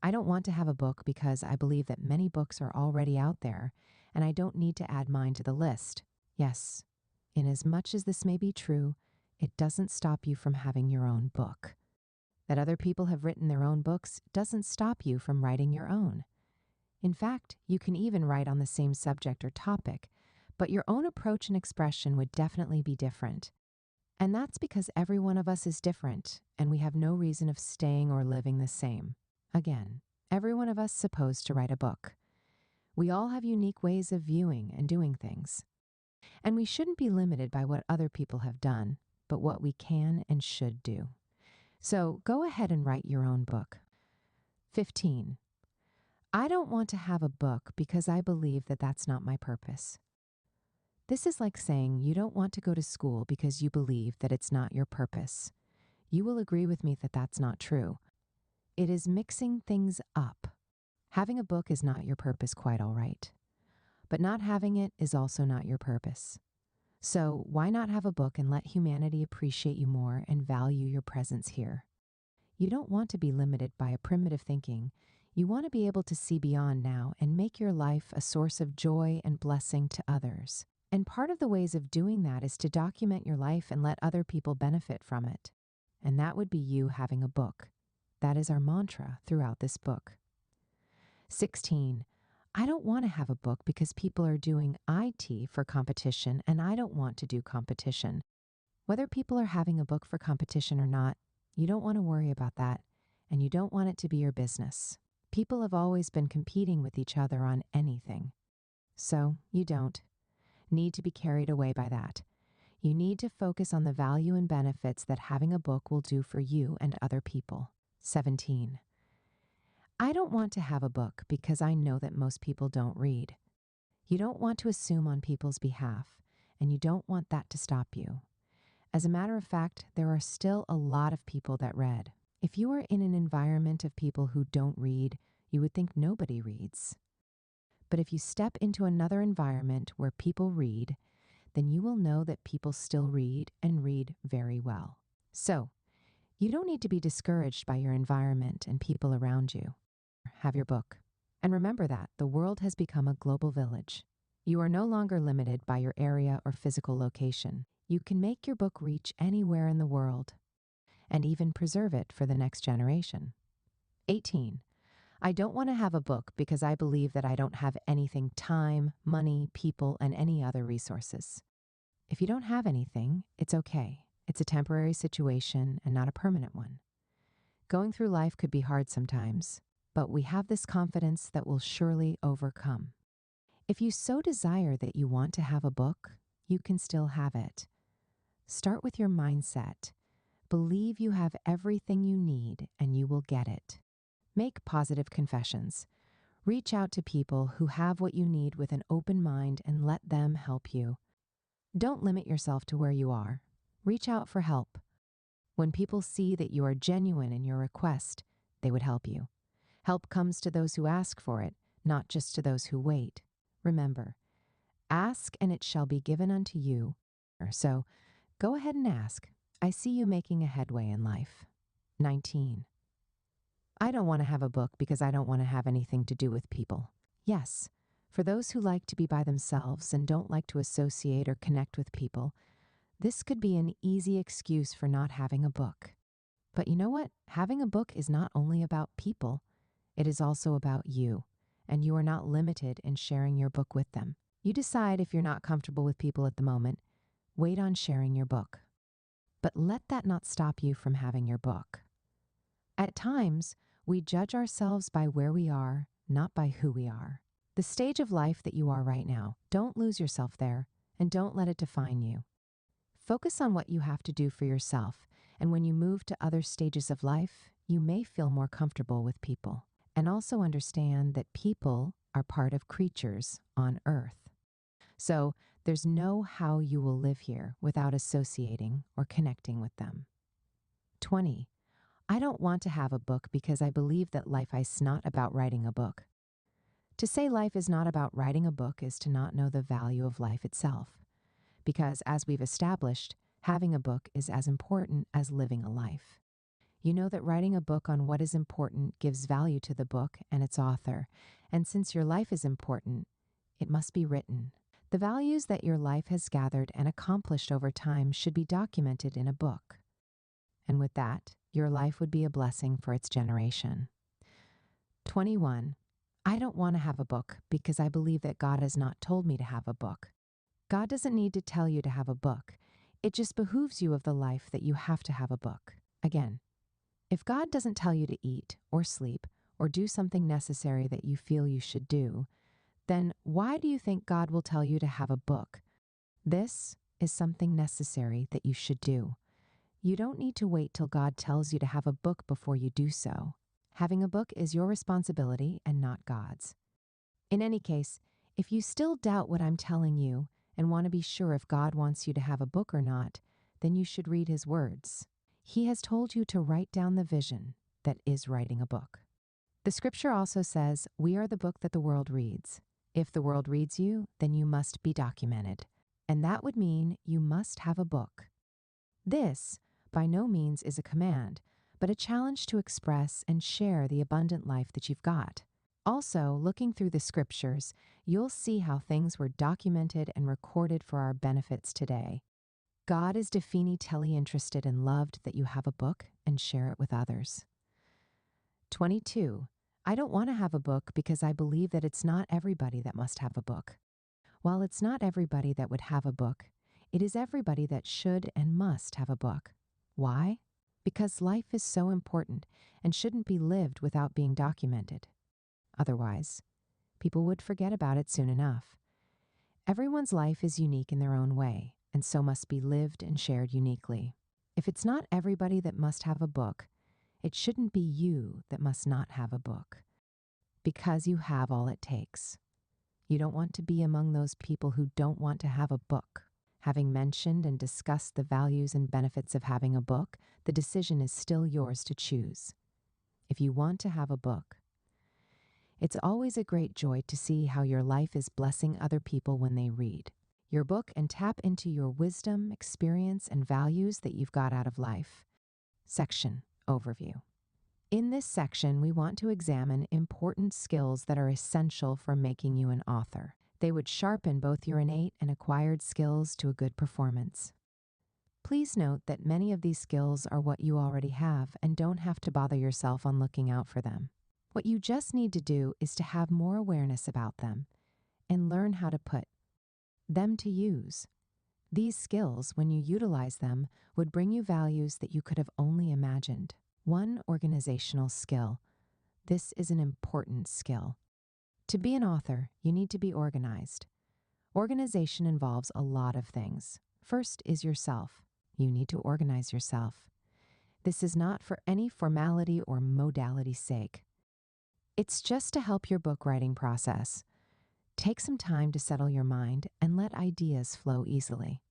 Speaker 1: I don't want to have a book because I believe that many books are already out there, and I don't need to add mine to the list. Yes, inasmuch as this may be true, it doesn't stop you from having your own book. That other people have written their own books doesn't stop you from writing your own. In fact, you can even write on the same subject or topic, but your own approach and expression would definitely be different. And that's because every one of us is different, and we have no reason of staying or living the same. Again, every one of us is supposed to write a book. We all have unique ways of viewing and doing things. And we shouldn't be limited by what other people have done, but what we can and should do. So go ahead and write your own book. 15. I don't want to have a book because I believe that that's not my purpose. This is like saying you don't want to go to school because you believe that it's not your purpose. You will agree with me that that's not true. It is mixing things up. Having a book is not your purpose, quite all right. But not having it is also not your purpose. So why not have a book and let humanity appreciate you more and value your presence here? You don't want to be limited by a primitive thinking. You want to be able to see beyond now and make your life a source of joy and blessing to others. And part of the ways of doing that is to document your life and let other people benefit from it. And that would be you having a book. That is our mantra throughout this book. 16. I don't want to have a book because people are doing IT for competition and I don't want to do competition. Whether people are having a book for competition or not, you don't want to worry about that, and you don't want it to be your business. People have always been competing with each other on anything. So you don't need to be carried away by that. You need to focus on the value and benefits that having a book will do for you and other people. 17. I don't want to have a book because I know that most people don't read. You don't want to assume on people's behalf, and you don't want that to stop you. As a matter of fact, there are still a lot of people that read. If you are in an environment of people who don't read, you would think nobody reads. But if you step into another environment where people read, then you will know that people still read and read very well. So, you don't need to be discouraged by your environment and people around you. Have your book. And remember that the world has become a global village. You are no longer limited by your area or physical location. You can make your book reach anywhere in the world and even preserve it for the next generation. 18. I don't want to have a book because I believe that I don't have anything: time, money, people, and any other resources. If you don't have anything, it's okay. It's a temporary situation and not a permanent one. Going through life could be hard sometimes, but we have this confidence that we'll surely overcome. If you so desire that you want to have a book, you can still have it. Start with your mindset. Believe you have everything you need and you will get it. Make positive confessions. Reach out to people who have what you need with an open mind and let them help you. Don't limit yourself to where you are. Reach out for help. When people see that you are genuine in your request, they would help you. Help comes to those who ask for it, not just to those who wait. Remember, ask and it shall be given unto you. So go ahead and ask. I see you making a headway in life. 19. I don't want to have a book because I don't want to have anything to do with people. Yes, for those who like to be by themselves and don't like to associate or connect with people, this could be an easy excuse for not having a book. But you know what? Having a book is not only about people, it is also about you, and you are not limited in sharing your book with them. You decide if you're not comfortable with people at the moment, wait on sharing your book. But let that not stop you from having your book. At times, we judge ourselves by where we are, not by who we are. The stage of life that you are right now, don't lose yourself there, and don't let it define you. Focus on what you have to do for yourself, and when you move to other stages of life, you may feel more comfortable with people. And also understand that people are part of creatures on earth. So there's no how you will live here without associating or connecting with them. 20. I don't want to have a book because I believe that life is not about writing a book. To say life is not about writing a book is to not know the value of life itself. Because as we've established, having a book is as important as living a life. You know that writing a book on what is important gives value to the book and its author, and since your life is important, it must be written. The values that your life has gathered and accomplished over time should be documented in a book. And with that, your life would be a blessing for its generation. 21. I don't want to have a book because I believe that God has not told me to have a book. God doesn't need to tell you to have a book. It just behooves you of the life that you have to have a book. Again, if God doesn't tell you to eat or sleep or do something necessary that you feel you should do, then why do you think God will tell you to have a book? This is something necessary that you should do. You don't need to wait till God tells you to have a book before you do so. Having a book is your responsibility and not God's. In any case, if you still doubt what I'm telling you and want to be sure if God wants you to have a book or not, then you should read his words. He has told you to write down the vision that is writing a book. The scripture also says, we are the book that the world reads. If the world reads you, then you must be documented. And that would mean you must have a book. This, by no means, is a command, but a challenge to express and share the abundant life that you've got. Also, looking through the scriptures, you'll see how things were documented and recorded for our benefits today. God is definitely interested and loved that you have a book and share it with others. 22. I don't want to have a book because I believe that it's not everybody that must have a book. While it's not everybody that would have a book, it is everybody that should and must have a book. Why? Because life is so important and shouldn't be lived without being documented. Otherwise, people would forget about it soon enough. Everyone's life is unique in their own way, and so must be lived and shared uniquely. If it's not everybody that must have a book, it shouldn't be you that must not have a book, because you have all it takes. You don't want to be among those people who don't want to have a book. Having mentioned and discussed the values and benefits of having a book, the decision is still yours to choose. If you want to have a book, it's always a great joy to see how your life is blessing other people when they read your book and tap into your wisdom, experience, and values that you've got out of life. Section Overview. In this section, we want to examine important skills that are essential for making you an author. They would sharpen both your innate and acquired skills to a good performance. Please note that many of these skills are what you already have and don't have to bother yourself on looking out for them. What you just need to do is to have more awareness about them and learn how to put them to use. These skills, when you utilize them, would bring you values that you could have only imagined. 1. Organizational skill. This is an important skill. To be an author, you need to be organized. Organization involves a lot of things. First is yourself. You need to organize yourself. This is not for any formality or modality's sake. It's just to help your book writing process. Take some time to settle your mind and let ideas flow easily.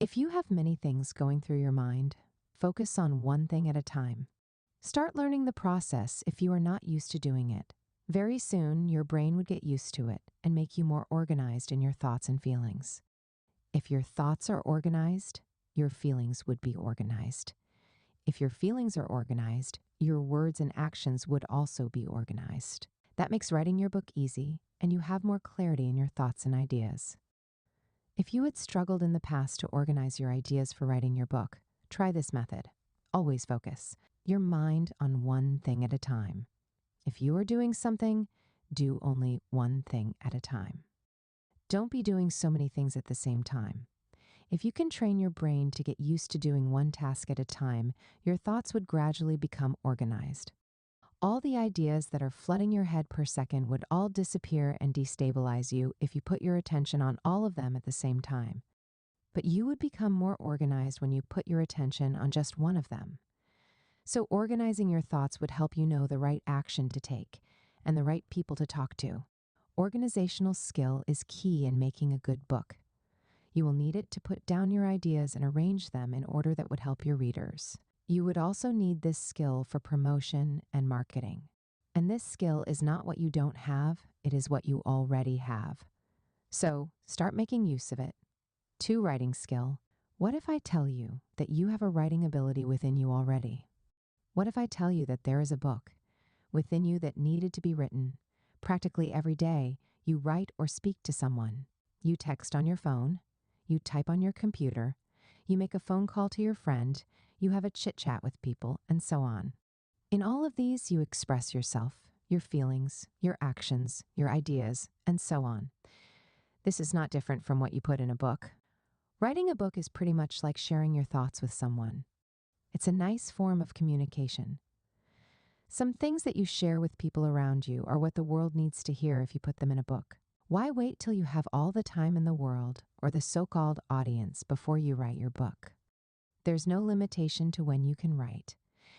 Speaker 1: If you have many things going through your mind, focus on one thing at a time. Start learning the process if you are not used to doing it. Very soon, your brain would get used to it and make you more organized in your thoughts and feelings. If your thoughts are organized, your feelings would be organized. If your feelings are organized, your words and actions would also be organized. That makes writing your book easy, and you have more clarity in your thoughts and ideas. If you had struggled in the past to organize your ideas for writing your book, try this method. Always focus your mind on one thing at a time. If you are doing something, do only one thing at a time. Don't be doing so many things at the same time. If you can train your brain to get used to doing one task at a time, your thoughts would gradually become organized. All the ideas that are flooding your head per second would all disappear and destabilize you if you put your attention on all of them at the same time. But you would become more organized when you put your attention on just one of them. So organizing your thoughts would help you know the right action to take and the right people to talk to. Organizational skill is key in making a good book. You will need it to put down your ideas and arrange them in order that would help your readers. You would also need this skill for promotion and marketing. And this skill is not what you don't have, it is what you already have. So start making use of it. 2, writing skill. What if I tell you that you have a writing ability within you already? What if I tell you that there is a book within you that needed to be written? Practically every day, you write or speak to someone. You text on your phone. You type on your computer, you make a phone call to your friend, you have a chit-chat with people, and so on. In all of these, you express yourself, your feelings, your actions, your ideas, and so on. This is not different from what you put in a book. Writing a book is pretty much like sharing your thoughts with someone. It's a nice form of communication. Some things that you share with people around you are what the world needs to hear if you put them in a book. Why wait till you have all the time in the world or the so-called audience before you write your book? There's no limitation to when you can write,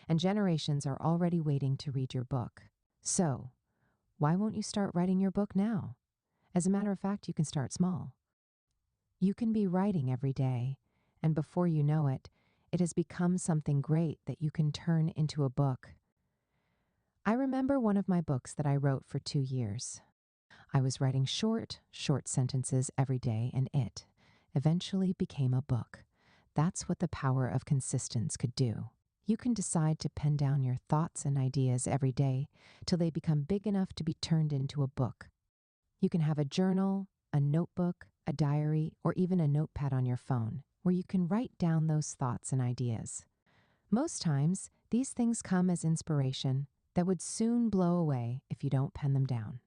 Speaker 1: and generations are already waiting to read your book. So, why won't you start writing your book now? As a matter of fact, you can start small. You can be writing every day, and before you know it, it has become something great that you can turn into a book. I remember one of my books that I wrote for 2 years. I was writing short sentences every day, and it eventually became a book. That's what the power of consistency could do. You can decide to pen down your thoughts and ideas every day till they become big enough to be turned into a book. You can have a journal, a notebook, a diary, or even a notepad on your phone where you can write down those thoughts and ideas. Most times, these things come as inspiration that would soon blow away if you don't pen them down.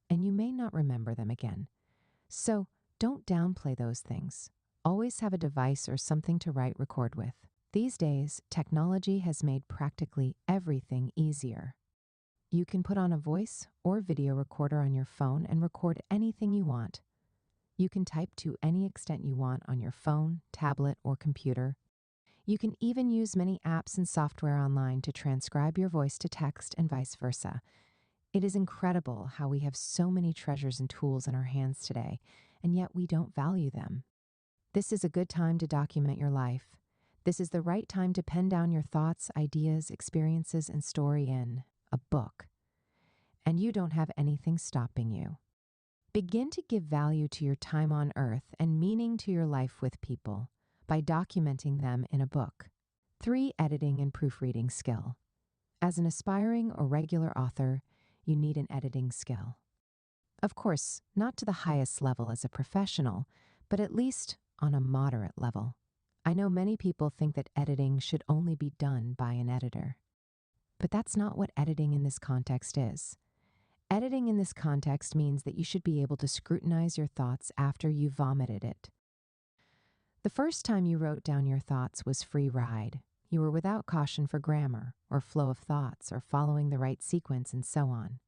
Speaker 1: And you may not remember them again. So don't downplay those things. Always have a device or something to record with. These days, technology has made practically everything easier. You can put on a voice or video recorder on your phone and record anything you want. You can type to any extent you want on your phone, tablet, or computer. You can even use many apps and software online to transcribe your voice to text and vice versa. It is incredible how we have so many treasures and tools in our hands today, and yet we don't value them. This is a good time to document your life. This is the right time to pen down your thoughts, ideas, experiences, and story in a book. And you don't have anything stopping you. Begin to give value to your time on earth and meaning to your life with people by documenting them in a book. 3, editing and proofreading skill. As an aspiring or regular author, you need an editing skill. Of course, not to the highest level as a professional, but at least on a moderate level. I know many people think that editing should only be done by an editor. But that's not what editing in this context is. Editing in this context means that you should be able to scrutinize your thoughts after you've vomited it. The first time you wrote down your thoughts was free ride. You were without caution for grammar, or flow of thoughts, or following the right sequence, and so on.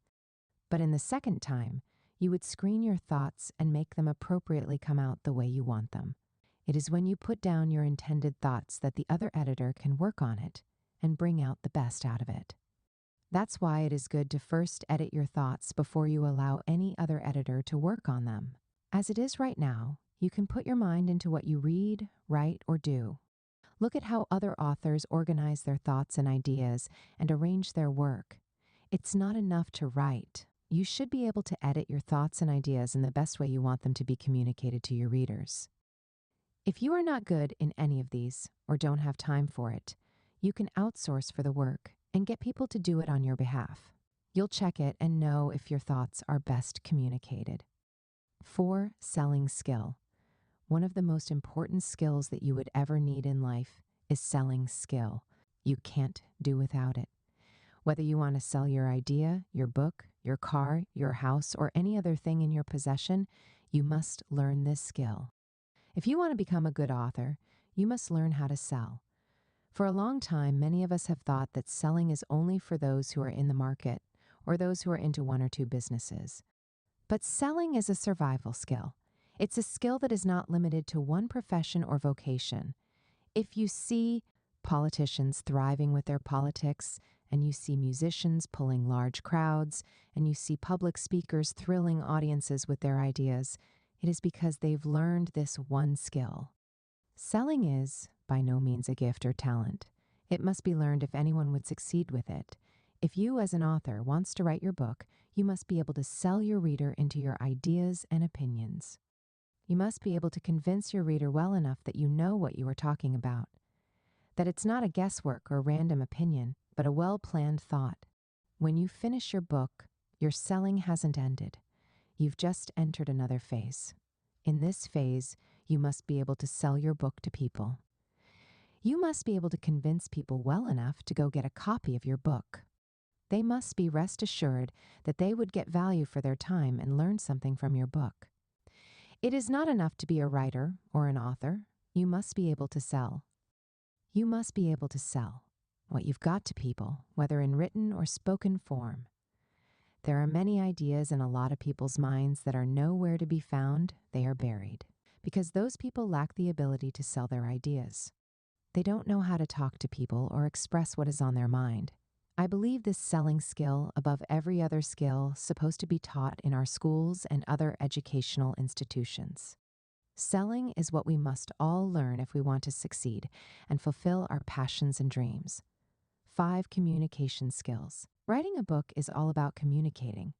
Speaker 1: But in the second time, you would screen your thoughts and make them appropriately come out the way you want them. It is when you put down your intended thoughts that the other editor can work on it and bring out the best out of it. That's why it is good to first edit your thoughts before you allow any other editor to work on them. As it is right now, You can put your mind into what you read, write, or do. Look at how other authors organize their thoughts and ideas and arrange their work. It's not enough to write. You should be able to edit your thoughts and ideas in the best way you want them to be communicated to your readers. If you are not good in any of these or don't have time for it, you can outsource for the work and get people to do it on your behalf. You'll check it and know if your thoughts are best communicated. 4. Selling skill. One of the most important skills that you would ever need in life is selling skill. You can't do without it. Whether you want to sell your idea, your book, your car, your house, or any other thing in your possession, you must learn this skill. If you want to become a good author, you must learn how to sell. For a long time, many of us have thought that selling is only for those who are in the market or those who are into one or two businesses. But selling is a survival skill. It's a skill that is not limited to one profession or vocation. If you see politicians thriving with their politics, and you see musicians pulling large crowds, and you see public speakers thrilling audiences with their ideas, it is because they've learned this one skill. Selling is, by no means, a gift or talent. It must be learned if anyone would succeed with it. If you, as an author, wants to write your book, you must be able to sell your reader into your ideas and opinions. You must be able to convince your reader well enough that you know what you are talking about, that it's not a guesswork or random opinion, but a well-planned thought. When you finish your book, your selling hasn't ended. You've just entered another phase. In this phase, you must be able to sell your book to people. You must be able to convince people well enough to go get a copy of your book. They must be rest assured that they would get value for their time and learn something from your book. It is not enough to be a writer or an author. You must be able to sell. You must be able to sell what you've got to people, whether in written or spoken form. There are many ideas in a lot of people's minds that are nowhere to be found. They are buried because those people lack the ability to sell their ideas. They don't know how to talk to people or express what is on their mind. I believe this selling skill, above every other skill, supposed to be taught in our schools and other educational institutions. Selling is what we must all learn if we want to succeed and fulfill our passions and dreams. 5 communication skills. Writing a book is all about communicating.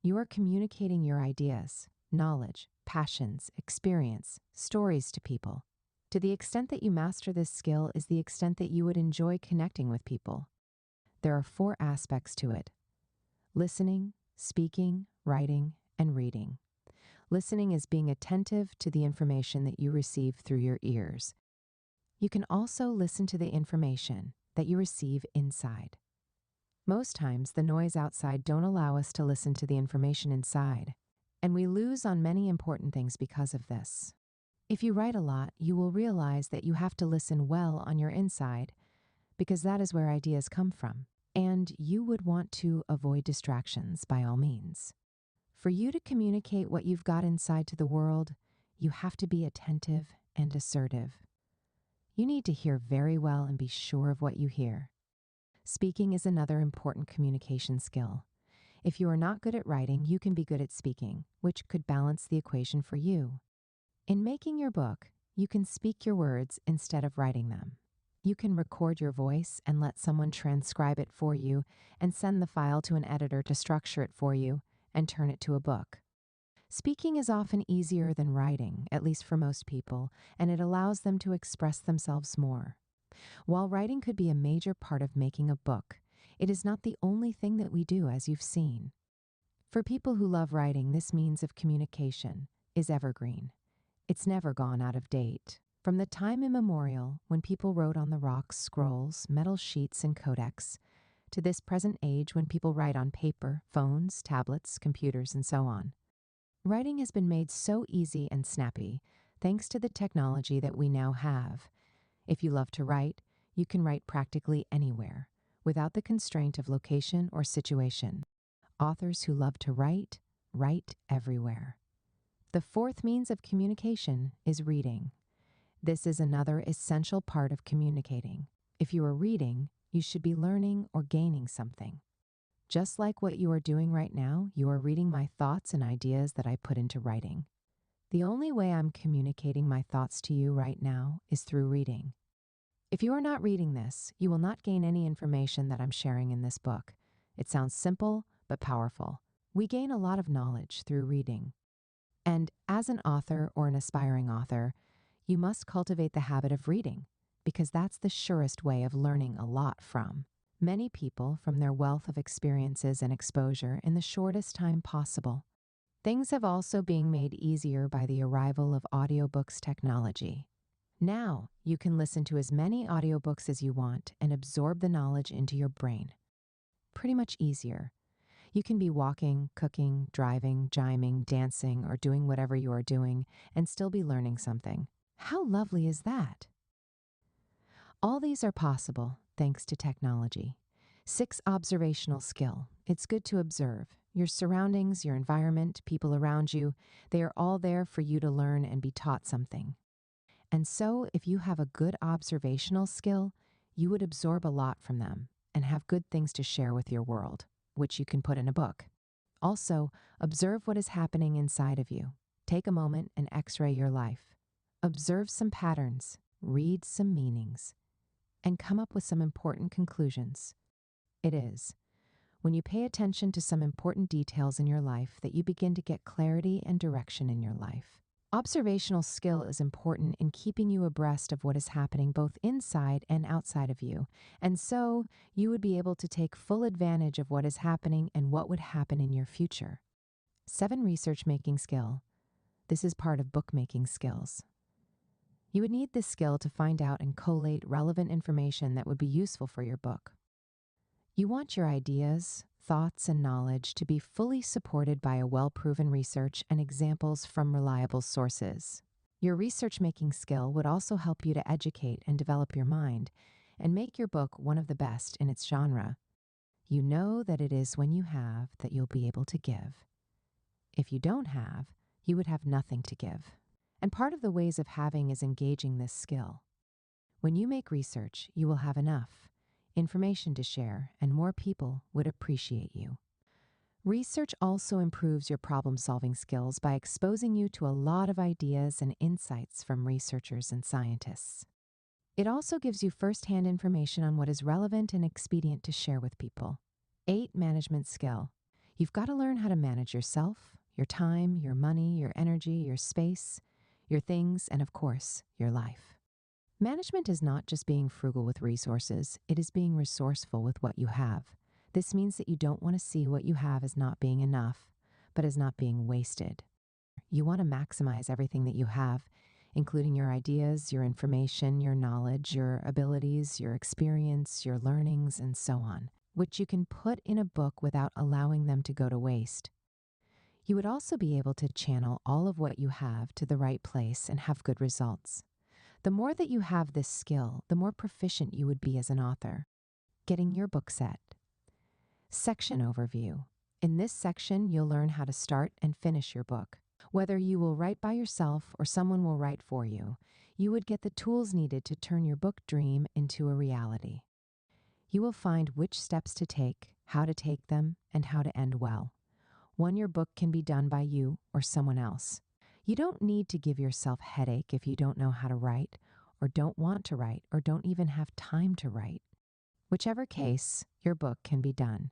Speaker 1: You are communicating your ideas, knowledge, passions, experience, stories to people. To the extent that you master this skill is the extent that you would enjoy connecting with people. There are 4 aspects to it: listening, speaking, writing, and reading. Listening is being attentive to the information that you receive through your ears. You can also listen to the information that you receive inside. Most times, the noise outside don't allow us to listen to the information inside, and we lose on many important things because of this. If you write a lot, you will realize that you have to listen well on your inside, because that is where ideas come from, and you would want to avoid distractions by all means. For you to communicate what you've got inside to the world, you have to be attentive and assertive. You need to hear very well and be sure of what you hear. Speaking is another important communication skill. If you are not good at writing, you can be good at speaking, which could balance the equation for you. In making your book, you can speak your words instead of writing them. You can record your voice and let someone transcribe it for you and send the file to an editor to structure it for you and turn it to a book. Speaking is often easier than writing, at least for most people, and it allows them to express themselves more. While writing could be a major part of making a book, it is not the only thing that we do, as you've seen. For people who love writing, this means of communication is evergreen. It's never gone out of date. From the time immemorial, when people wrote on the rocks, scrolls, metal sheets, and codex, to this present age when people write on paper, phones, tablets, computers, and so on. Writing has been made so easy and snappy thanks to the technology that we now have. If you love to write, you can write practically anywhere, without the constraint of location or situation. Authors who love to write, write everywhere. The 4th means of communication is reading. This is another essential part of communicating. If you are reading, you should be learning or gaining something. Just like what you are doing right now, you are reading my thoughts and ideas that I put into writing. The only way I'm communicating my thoughts to you right now is through reading. If you are not reading this, you will not gain any information that I'm sharing in this book. It sounds simple, but powerful. We gain a lot of knowledge through reading. And as an author or an aspiring author, you must cultivate the habit of reading, because that's the surest way of learning a lot from many people from their wealth of experiences and exposure in the shortest time possible. Things have also been made easier by the arrival of audiobooks technology. Now, you can listen to as many audiobooks as you want and absorb the knowledge into your brain. Pretty much easier. You can be walking, cooking, driving, gyming, dancing, or doing whatever you are doing and still be learning something. How lovely is that? All these are possible thanks to technology. 6, observational skill. It's good to observe. Your surroundings, your environment, people around you, they are all there for you to learn and be taught something. And so, if you have a good observational skill, you would absorb a lot from them and have good things to share with your world, which you can put in a book. Also, observe what is happening inside of you. Take a moment and x-ray your life. Observe some patterns, read some meanings, and come up with some important conclusions. It is when you pay attention to some important details in your life that you begin to get clarity and direction in your life. Observational skill is important in keeping you abreast of what is happening both inside and outside of you, and so you would be able to take full advantage of what is happening and what would happen in your future. 7, research-making skill. This is part of bookmaking skills. You would need this skill to find out and collate relevant information that would be useful for your book. You want your ideas, thoughts, and knowledge to be fully supported by a well-proven research and examples from reliable sources. Your research-making skill would also help you to educate and develop your mind and make your book one of the best in its genre. You know that it is when you have that you'll be able to give. If you don't have, you would have nothing to give. And part of the ways of having is engaging this skill. When you make research, you will have enough information to share, and more people would appreciate you. Research also improves your problem-solving skills by exposing you to a lot of ideas and insights from researchers and scientists. It also gives you first-hand information on what is relevant and expedient to share with people. 8, management skill. You've got to learn how to manage yourself, your time, your money, your energy, your space, your things, and of course, your life. Management is not just being frugal with resources, it is being resourceful with what you have. This means that you don't want to see what you have as not being enough, but as not being wasted. You want to maximize everything that you have, including your ideas, your information, your knowledge, your abilities, your experience, your learnings, and so on, which you can put in a book without allowing them to go to waste. You would also be able to channel all of what you have to the right place and have good results. The more that you have this skill, the more proficient you would be as an author. Getting your book set. Section overview. In this section, you'll learn how to start and finish your book. Whether you will write by yourself or someone will write for you, you would get the tools needed to turn your book dream into a reality. You will find which steps to take, how to take them, and how to end well. Your book can be done by you or someone else. You don't need to give yourself headache if you don't know how to write, or don't want to write, or don't even have time to write. Whichever case, your book can be done.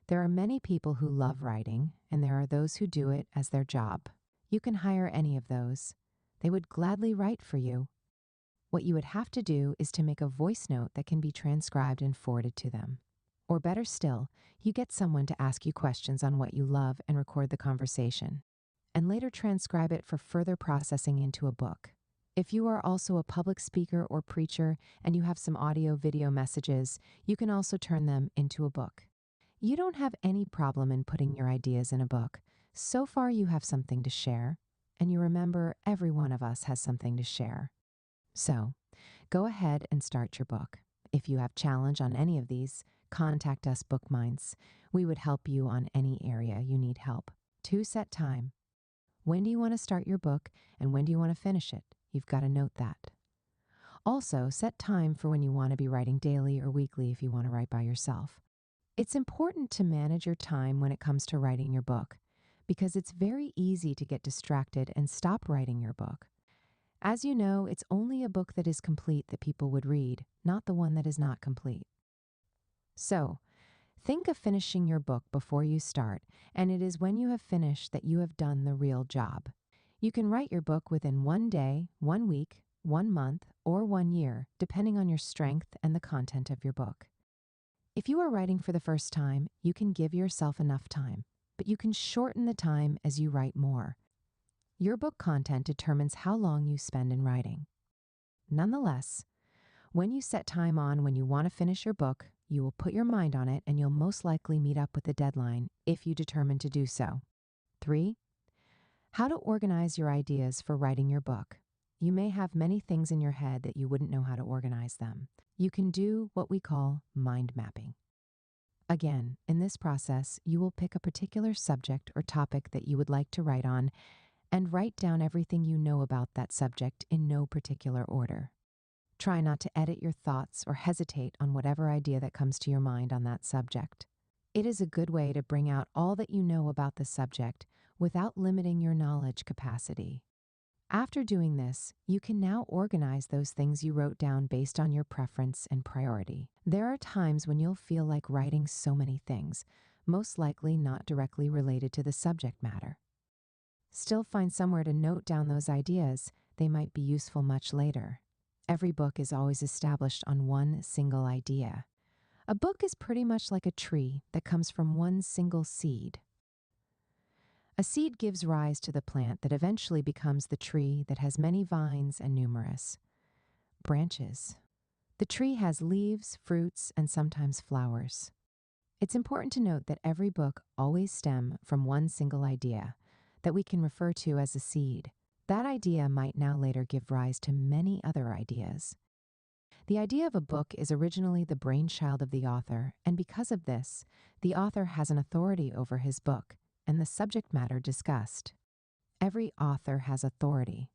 Speaker 1: There are many people who love writing, and there are those who do it as their job. You can hire any of those. They would gladly write for you. What you would have to do is to make a voice note that can be transcribed and forwarded to them. Or better still, you get someone to ask you questions on what you love and record the conversation, and later transcribe it for further processing into a book. If you are also a public speaker or preacher and you have some audio-video messages, you can also turn them into a book. You don't have any problem in putting your ideas in a book. So far you have something to share, and you remember every one of us has something to share. So, go ahead and start your book. If you have challenge on any of these, contact us Bookminds. We would help you on any area you need help. 2, set time. When do you want to start your book and when do you want to finish it? You've got to note that. Also, set time for when you want to be writing daily or weekly if you want to write by yourself. It's important to manage your time when it comes to writing your book. because it's very easy to get distracted and stop writing your book. As you know, it's only a book that is complete that people would read, not the one that is not complete. So, think of finishing your book before you start, and it is when you have finished that you have done the real job. You can write your book within 1 day, 1 week, 1 month, or 1 year, depending on your strength and the content of your book. If you are writing for the first time, you can give yourself enough time, but you can shorten the time as you write more. Your book content determines how long you spend in writing. Nonetheless, when you set time on when you want to finish your book, you will put your mind on it and you'll most likely meet up with the deadline if you determine to do so. 3. How to organize your ideas for writing your book. You may have many things in your head that you wouldn't know how to organize them. You can do what we call mind mapping. Again, in this process, you will pick a particular subject or topic that you would like to write on and write down everything you know about that subject in no particular order. Try not to edit your thoughts or hesitate on whatever idea that comes to your mind on that subject. It is a good way to bring out all that you know about the subject without limiting your knowledge capacity. After doing this, you can now organize those things you wrote down based on your preference and priority. There are times when you'll feel like writing so many things, most likely not directly related to the subject matter. Still find somewhere to note down those ideas. They might be useful much later. Every book is always established on one single idea. A book is pretty much like a tree that comes from one single seed. A seed gives rise to the plant that eventually becomes the tree that has many vines and numerous branches. The tree has leaves, fruits, and sometimes flowers. It's important to note that every book always stems from one single idea that we can refer to as a seed. That idea might now later give rise to many other ideas. The idea of a book is originally the brainchild of the author, and because of this, the author has an authority over his book and the subject matter discussed. Every author has authority,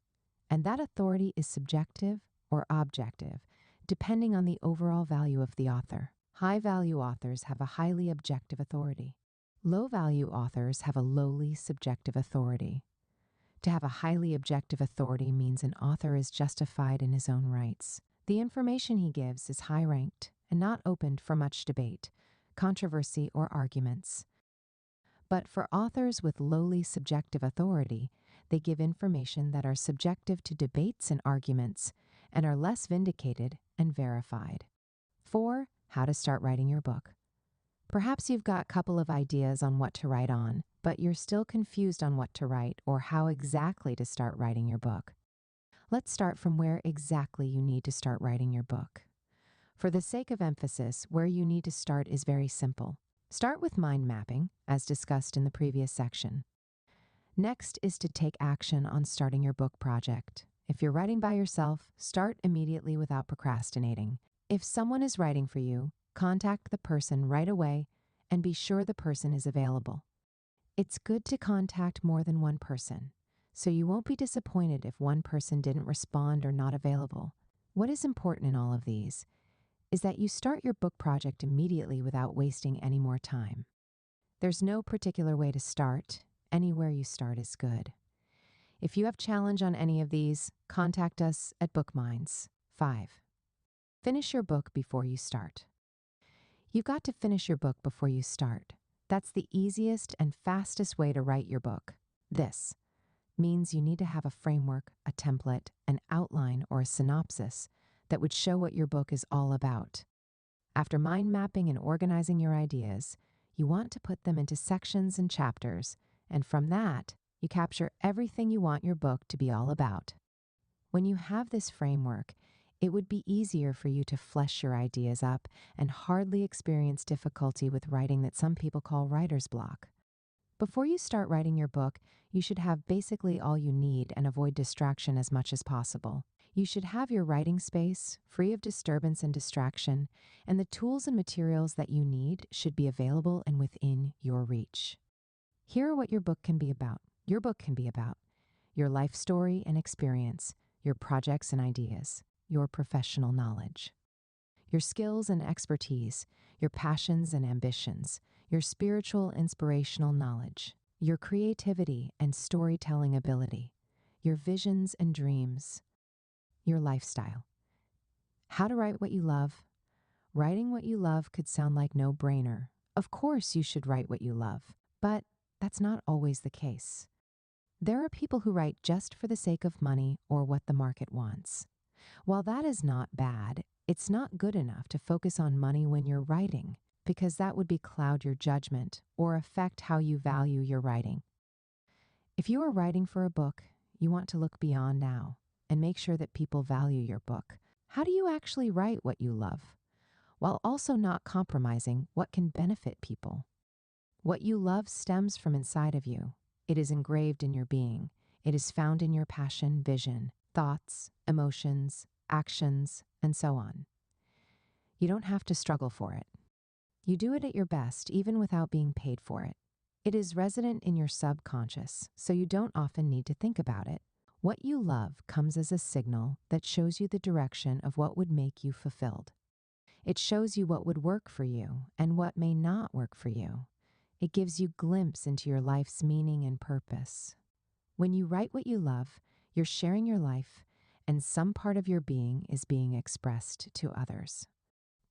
Speaker 1: and that authority is subjective or objective, depending on the overall value of the author. High-value authors have a highly objective authority. Low-value authors have a lowly subjective authority. To have a highly objective authority means an author is justified in his own rights. The information he gives is high-ranked and not opened for much debate, controversy, or arguments. But for authors with lowly subjective authority, they give information that are subjective to debates and arguments and are less vindicated and verified. 4. How to start writing your book. Perhaps you've got a couple of ideas on what to write on, but you're still confused on what to write or how exactly to start writing your book. Let's start from where exactly you need to start writing your book. For the sake of emphasis, where you need to start is very simple. Start with mind mapping, as discussed in the previous section. Next is to take action on starting your book project. If you're writing by yourself, start immediately without procrastinating. If someone is writing for you, contact the person right away and be sure the person is available. It's good to contact more than one person, so you won't be disappointed if one person didn't respond or not available. What is important in all of these is that you start your book project immediately without wasting any more time. There's no particular way to start. Anywhere you start is good. If you have challenge on any of these, contact us at Bookminds. 5. Finish your book before you start. You've got to finish your book before you start. That's the easiest and fastest way to write your book. This means you need to have a framework, a template, an outline, or a synopsis that would show what your book is all about. After mind mapping and organizing your ideas, you want to put them into sections and chapters, and from that, you capture everything you want your book to be all about. When you have this framework, it would be easier for you to flesh your ideas up and hardly experience difficulty with writing that some people call writer's block. Before you start writing your book, you should have basically all you need and avoid distraction as much as possible. You should have your writing space free of disturbance and distraction, and the tools and materials that you need should be available and within your reach. Here are what your book can be about. Your book can be about your life story and experience, your projects and ideas, your professional knowledge, your skills and expertise, your passions and ambitions, your spiritual inspirational knowledge, your creativity and storytelling ability, your visions and dreams, your lifestyle. How to write what you love. Writing what you love could sound like no-brainer. Of course you should write what you love, but that's not always the case. There are people who write just for the sake of money or what the market wants. While that is not bad, it's not good enough to focus on money when you're writing, because that would cloud your judgment or affect how you value your writing. If you are writing for a book, you want to look beyond now and make sure that people value your book. How do you actually write what you love, while also not compromising what can benefit people? What you love stems from inside of you. It is engraved in your being. It is found in your passion, vision, thoughts, emotions, actions, and so on. You don't have to struggle for it. You do it at your best, even without being paid for it. It is resident in your subconscious, so you don't often need to think about it. What you love comes as a signal that shows you the direction of what would make you fulfilled. It shows you what would work for you and what may not work for you. It gives you a glimpse into your life's meaning and purpose. When you write what you love, you're sharing your life, and some part of your being is being expressed to others.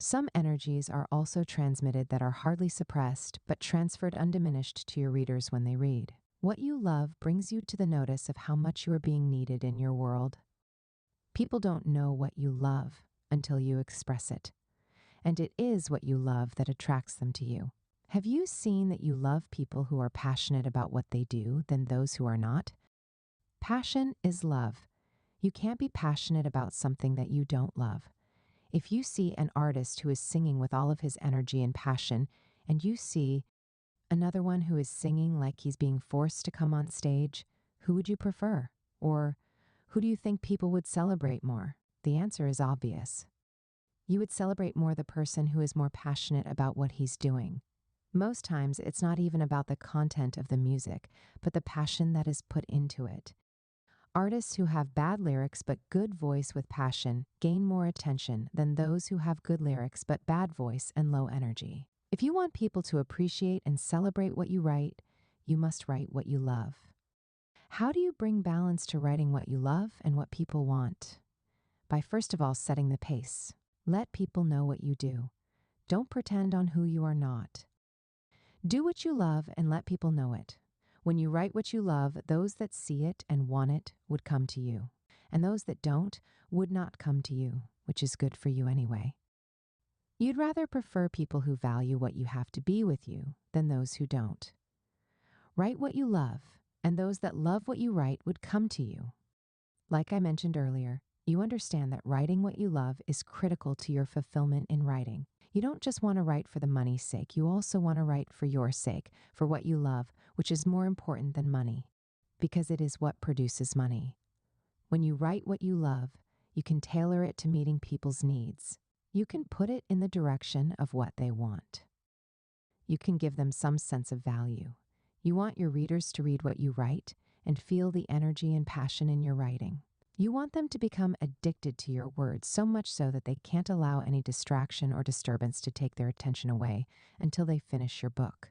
Speaker 1: Some energies are also transmitted that are hardly suppressed, but transferred undiminished to your readers when they read. What you love brings you to the notice of how much you are being needed in your world. People don't know what you love until you express it, and it is what you love that attracts them to you. Have you seen that you love people who are passionate about what they do than those who are not? Passion is love. You can't be passionate about something that you don't love. If you see an artist who is singing with all of his energy and passion, and you see another one who is singing like he's being forced to come on stage, who would you prefer? Or who do you think people would celebrate more? The answer is obvious. You would celebrate more the person who is more passionate about what he's doing. Most times, it's not even about the content of the music, but the passion that is put into it. Artists who have bad lyrics but good voice with passion gain more attention than those who have good lyrics but bad voice and low energy. If you want people to appreciate and celebrate what you write, you must write what you love. How do you bring balance to writing what you love and what people want? By first of all setting the pace. Let people know what you do. Don't pretend on who you are not. Do what you love and let people know it. When you write what you love, those that see it and want it would come to you, and those that don't would not come to you, which is good for you anyway. You'd rather prefer people who value what you have to be with you than those who don't. Write what you love, and those that love what you write would come to you. Like I mentioned earlier, you understand that writing what you love is critical to your fulfillment in writing. You don't just want to write for the money's sake, you also want to write for your sake, for what you love, which is more important than money, because it is what produces money. When you write what you love, you can tailor it to meeting people's needs. You can put it in the direction of what they want. You can give them some sense of value. You want your readers to read what you write and feel the energy and passion in your writing. You want them to become addicted to your words, so much so that they can't allow any distraction or disturbance to take their attention away until they finish your book.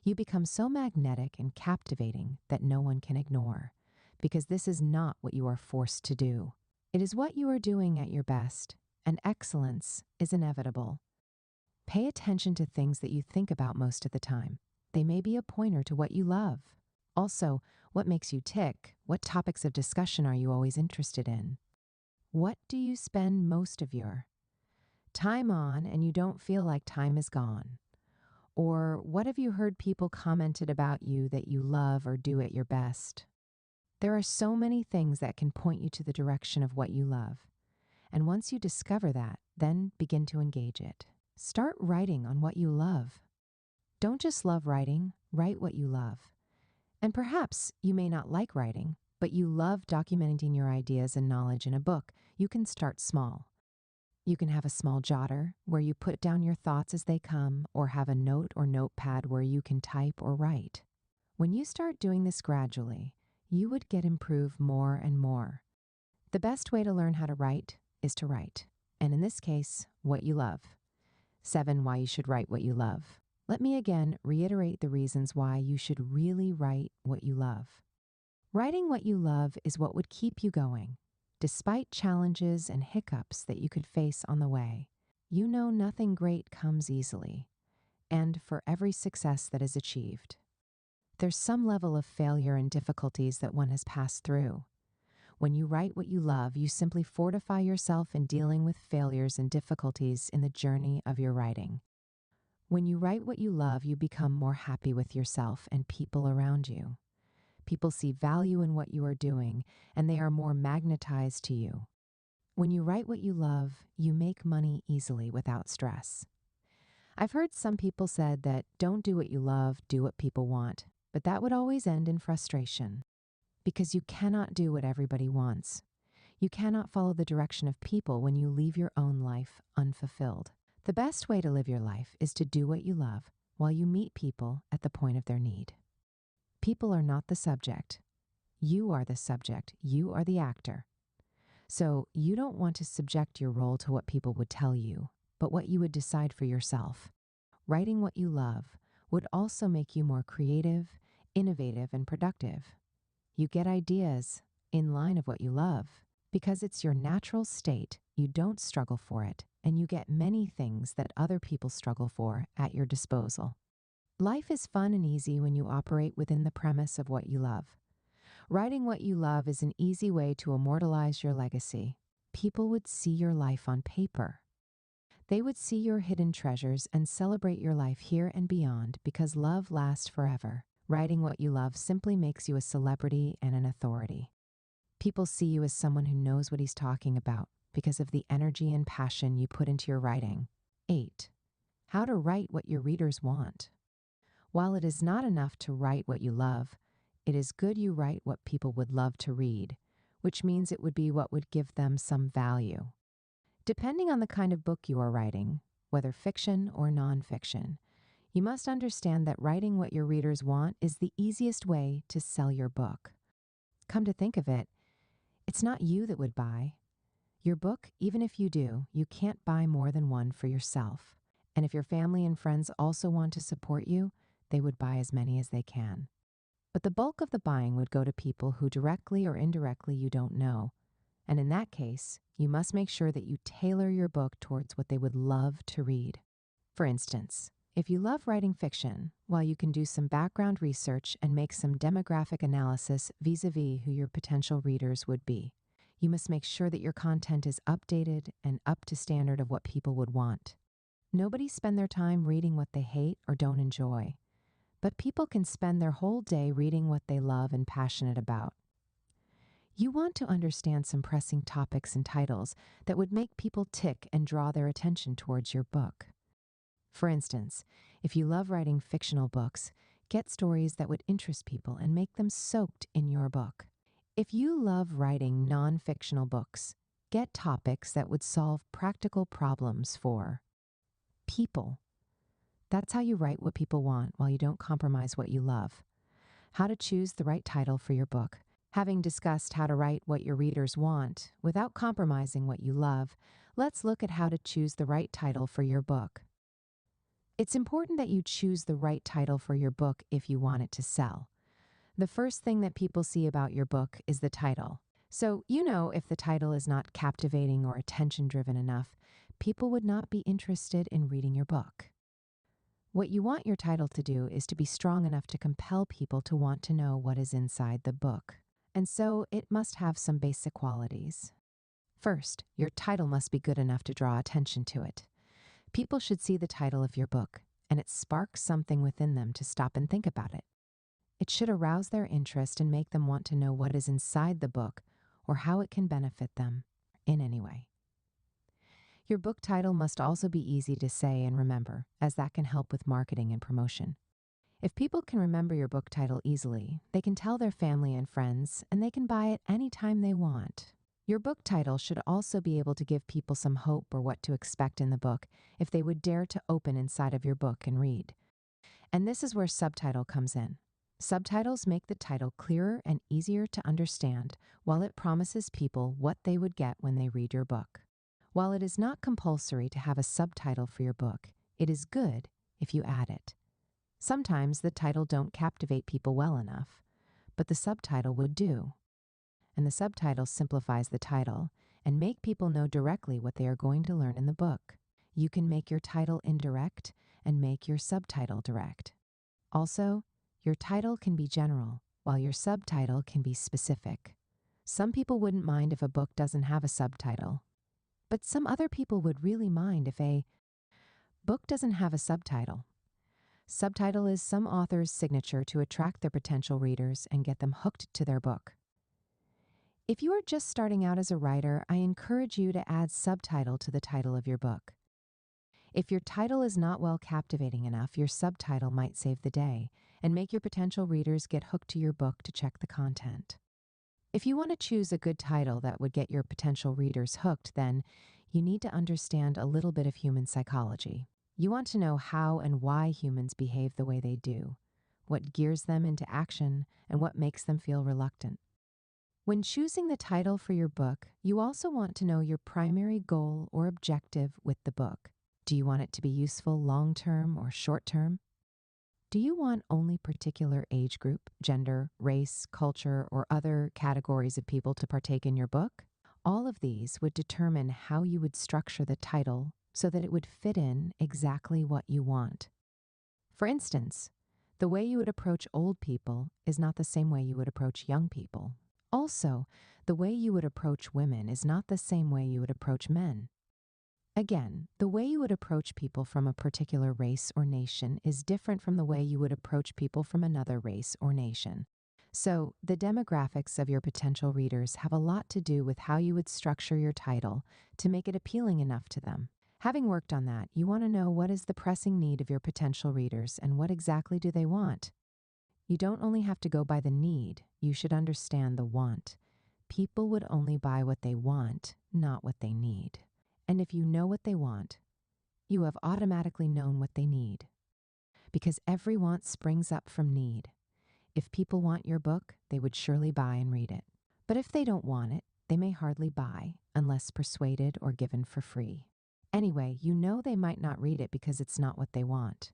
Speaker 1: You become so magnetic and captivating that no one can ignore, because this is not what you are forced to do. It is what you are doing at your best, and excellence is inevitable. Pay attention to things that you think about most of the time. They may be a pointer to what you love. Also, what makes you tick? What topics of discussion are you always interested in? What do you spend most of your time on and you don't feel like time is gone? Or what have you heard people commented about you that you love or do at your best? There are so many things that can point you to the direction of what you love. And once you discover that, then begin to engage it. Start writing on what you love. Don't just love writing, write what you love. And perhaps you may not like writing, but you love documenting your ideas and knowledge in a book. You can start small. You can have a small jotter where you put down your thoughts as they come, or have a note or notepad where you can type or write. When you start doing this gradually, you would get improved more and more. The best way to learn how to write is to write, and in this case, what you love. 7 Why you should write what you love. Let me again reiterate the reasons why you should really write what you love. Writing what you love is what would keep you going, despite challenges and hiccups that you could face on the way. You know nothing great comes easily, and for every success that is achieved, there's some level of failure and difficulties that one has passed through. When you write what you love, you simply fortify yourself in dealing with failures and difficulties in the journey of your writing. When you write what you love, you become more happy with yourself and people around you. People see value in what you are doing, and they are more magnetized to you. When you write what you love, you make money easily without stress. I've heard some people said that don't do what you love, do what people want, but that would always end in frustration. Because you cannot do what everybody wants. You cannot follow the direction of people when you leave your own life unfulfilled. The best way to live your life is to do what you love while you meet people at the point of their need. People are not the subject. You are the subject. You are the actor. So you don't want to subject your role to what people would tell you, but what you would decide for yourself. Writing what you love would also make you more creative, innovative, and productive. You get ideas in line of what you love. Because it's your natural state, you don't struggle for it, and you get many things that other people struggle for at your disposal. Life is fun and easy when you operate within the premise of what you love. Writing what you love is an easy way to immortalize your legacy. People would see your life on paper. They would see your hidden treasures and celebrate your life here and beyond because love lasts forever. Writing what you love simply makes you a celebrity and an authority. People see you as someone who knows what he's talking about because of the energy and passion you put into your writing. 8. How to write what your readers want. While it is not enough to write what you love, it is good you write what people would love to read, which means it would be what would give them some value. Depending on the kind of book you are writing, whether fiction or nonfiction, you must understand that writing what your readers want is the easiest way to sell your book. Come to think of it, it's not you that would buy. Your book, even if you do, you can't buy more than one for yourself. And if your family and friends also want to support you, they would buy as many as they can. But the bulk of the buying would go to people who directly or indirectly you don't know. And in that case, you must make sure that you tailor your book towards what they would love to read. For instance, if you love writing fiction, while you can do some background research and make some demographic analysis vis-a-vis who your potential readers would be, you must make sure that your content is updated and up to standard of what people would want. Nobody spend their time reading what they hate or don't enjoy, but people can spend their whole day reading what they love and passionate about. You want to understand some pressing topics and titles that would make people tick and draw their attention towards your book. For instance, if you love writing fictional books, get stories that would interest people and make them soaked in your book. If you love writing non-fictional books, get topics that would solve practical problems for people. That's how you write what people want while you don't compromise what you love. How to choose the right title for your book. Having discussed how to write what your readers want without compromising what you love, let's look at how to choose the right title for your book. It's important that you choose the right title for your book if you want it to sell. The first thing that people see about your book is the title. So you know if the title is not captivating or attention-driven enough, people would not be interested in reading your book. What you want your title to do is to be strong enough to compel people to want to know what is inside the book. And so it must have some basic qualities. First, your title must be good enough to draw attention to it. People should see the title of your book, and it sparks something within them to stop and think about it. It should arouse their interest and make them want to know what is inside the book or how it can benefit them in any way. Your book title must also be easy to say and remember, as that can help with marketing and promotion. If people can remember your book title easily, they can tell their family and friends, and they can buy it anytime they want. Your book title should also be able to give people some hope or what to expect in the book if they would dare to open inside of your book and read. And this is where subtitle comes in. Subtitles make the title clearer and easier to understand, while it promises people what they would get when they read your book. While it is not compulsory to have a subtitle for your book, it is good if you add it. Sometimes the title don't captivate people well enough, but the subtitle would do. And the subtitle simplifies the title and make people know directly what they are going to learn in the book. You can make your title indirect and make your subtitle direct. Also, your title can be general, while your subtitle can be specific. Some people wouldn't mind if a book doesn't have a subtitle, but some other people would really mind if a book doesn't have a subtitle. Subtitle is some author's signature to attract their potential readers and get them hooked to their book. If you are just starting out as a writer, I encourage you to add subtitle to the title of your book. If your title is not well captivating enough, your subtitle might save the day and make your potential readers get hooked to your book to check the content. If you want to choose a good title that would get your potential readers hooked, then you need to understand a little bit of human psychology. You want to know how and why humans behave the way they do, what gears them into action, and what makes them feel reluctant. When choosing the title for your book, you also want to know your primary goal or objective with the book. Do you want it to be useful long-term or short-term? Do you want only particular age group, gender, race, culture, or other categories of people to partake in your book? All of these would determine how you would structure the title so that it would fit in exactly what you want. For instance, the way you would approach old people is not the same way you would approach young people. Also, the way you would approach women is not the same way you would approach men. Again, the way you would approach people from a particular race or nation is different from the way you would approach people from another race or nation. So, the demographics of your potential readers have a lot to do with how you would structure your title to make it appealing enough to them. Having worked on that, you want to know what is the pressing need of your potential readers and what exactly do they want. You don't only have to go by the need, you should understand the want. People would only buy what they want, not what they need. And if you know what they want, you have automatically known what they need. Because every want springs up from need. If people want your book, they would surely buy and read it. But if they don't want it, they may hardly buy unless persuaded or given for free. Anyway, you know they might not read it because it's not what they want.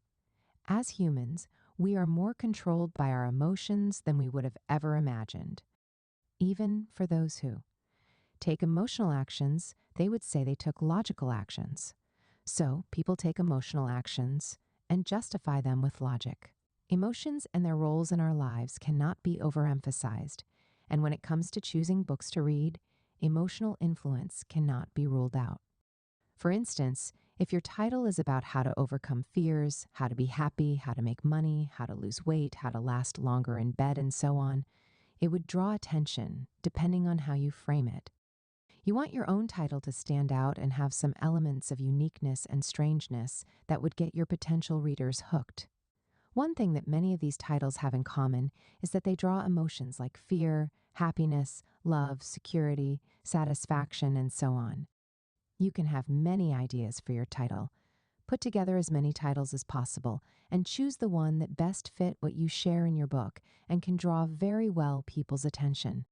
Speaker 1: As humans, we are more controlled by our emotions than we would have ever imagined. Even for those who take emotional actions, they would say they took logical actions. So people take emotional actions and justify them with logic. Emotions and their roles in our lives cannot be overemphasized, and when it comes to choosing books to read, emotional influence cannot be ruled out. For instance, if your title is about how to overcome fears, how to be happy, how to make money, how to lose weight, how to last longer in bed, and so on, it would draw attention depending on how you frame it. You want your own title to stand out and have some elements of uniqueness and strangeness that would get your potential readers hooked. One thing that many of these titles have in common is that they draw emotions like fear, happiness, love, security, satisfaction, and so on. You can have many ideas for your title. Put together as many titles as possible and choose the one that best fit what you share in your book and can draw very well people's attention.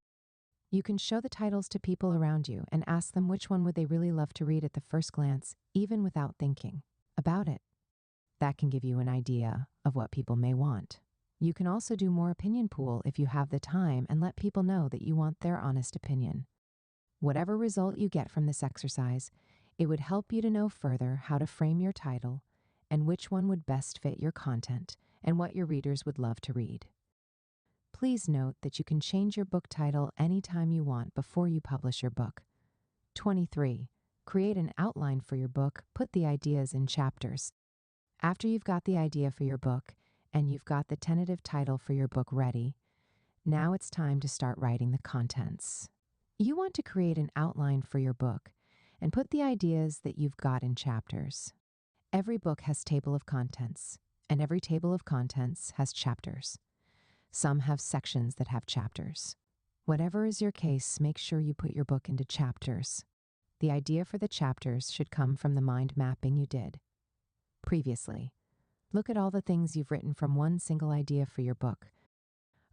Speaker 1: You can show the titles to people around you and ask them which one would they really love to read at the first glance, even without thinking about it. That can give you an idea of what people may want. You can also do more opinion pool if you have the time and let people know that you want their honest opinion. Whatever result you get from this exercise, it would help you to know further how to frame your title and which one would best fit your content and what your readers would love to read. Please note that you can change your book title anytime you want before you publish your book. 23. Create an outline for your book. Put the ideas in chapters. After you've got the idea for your book and you've got the tentative title for your book ready, now it's time to start writing the contents. You want to create an outline for your book and put the ideas that you've got in chapters. Every book has table of contents, and every table of contents has chapters. Some have sections that have chapters. Whatever is your case, make sure you put your book into chapters. The idea for the chapters should come from the mind mapping you did previously. Look at all the things you've written from one single idea for your book.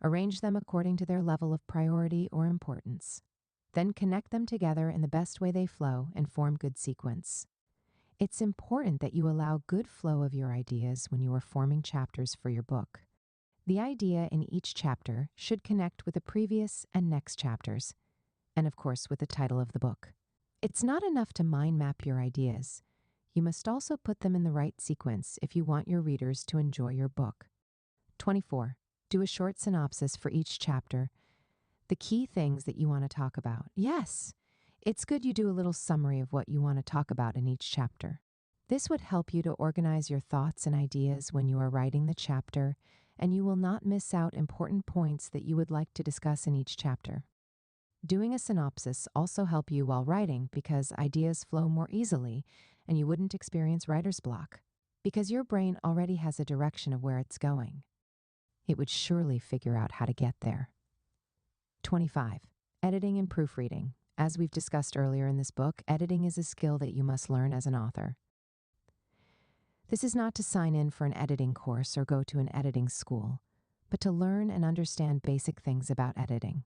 Speaker 1: Arrange them according to their level of priority or importance. Then connect them together in the best way they flow and form good sequence. It's important that you allow good flow of your ideas when you are forming chapters for your book. The idea in each chapter should connect with the previous and next chapters, and of course with the title of the book. It's not enough to mind map your ideas. You must also put them in the right sequence if you want your readers to enjoy your book. 24. Do a short synopsis for each chapter. The key things that you want to talk about. Yes, it's good you do a little summary of what you want to talk about in each chapter. This would help you to organize your thoughts and ideas when you are writing the chapter, and you will not miss out important points that you would like to discuss in each chapter. Doing a synopsis also help you while writing because ideas flow more easily and you wouldn't experience writer's block because your brain already has a direction of where it's going. It would surely figure out how to get there. 25. Editing and proofreading. As we've discussed earlier in this book, editing is a skill that you must learn as an author. This is not to sign in for an editing course or go to an editing school, but to learn and understand basic things about editing.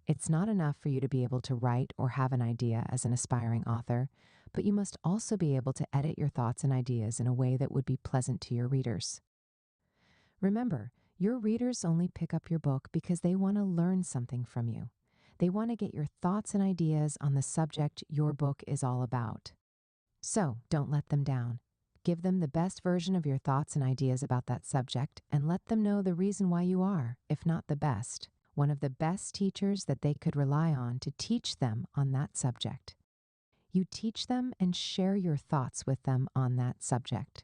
Speaker 1: It's not enough for you to be able to write or have an idea as an aspiring author, but you must also be able to edit your thoughts and ideas in a way that would be pleasant to your readers. Remember, your readers only pick up your book because they want to learn something from you. They want to get your thoughts and ideas on the subject your book is all about. So, don't let them down. Give them the best version of your thoughts and ideas about that subject and let them know the reason why you are, if not the best, one of the best teachers that they could rely on to teach them on that subject. You teach them and share your thoughts with them on that subject.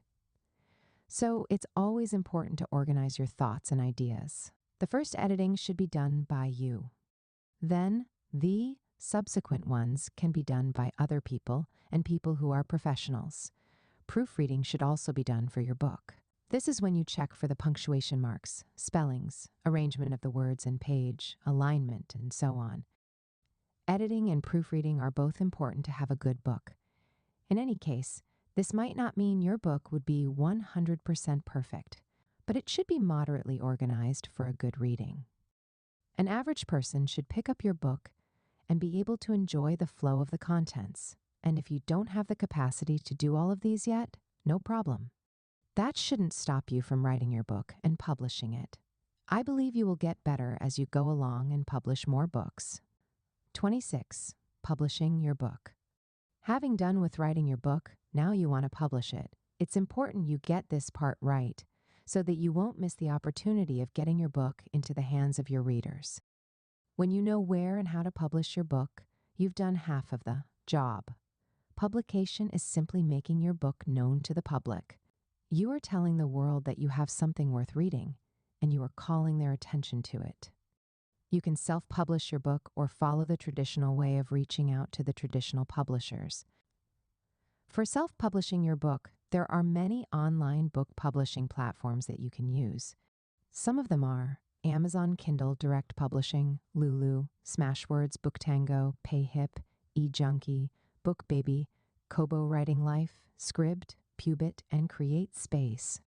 Speaker 1: So, it's always important to organize your thoughts and ideas. The first editing should be done by you. Then, the subsequent ones can be done by other people and people who are professionals. Proofreading should also be done for your book. This is when you check for the punctuation marks, spellings, arrangement of the words and page, alignment, and so on. Editing and proofreading are both important to have a good book. In any case, this might not mean your book would be 100% perfect, but it should be moderately organized for a good reading. An average person should pick up your book and be able to enjoy the flow of the contents. And if you don't have the capacity to do all of these yet, no problem. That shouldn't stop you from writing your book and publishing it. I believe you will get better as you go along and publish more books. 26. Publishing your book. Having done with writing your book, now you want to publish it. It's important you get this part right so that you won't miss the opportunity of getting your book into the hands of your readers. When you know where and how to publish your book, you've done half of the job. Publication is simply making your book known to the public. You are telling the world that you have something worth reading, and you are calling their attention to it. You can self-publish your book or follow the traditional way of reaching out to the traditional publishers. For self-publishing your book, there are many online book publishing platforms that you can use. Some of them are Amazon Kindle Direct Publishing, Lulu, Smashwords, Booktango, Payhip, eJunkie, BookBaby, Kobo Writing Life, Scribd, Pubit, and CreateSpace.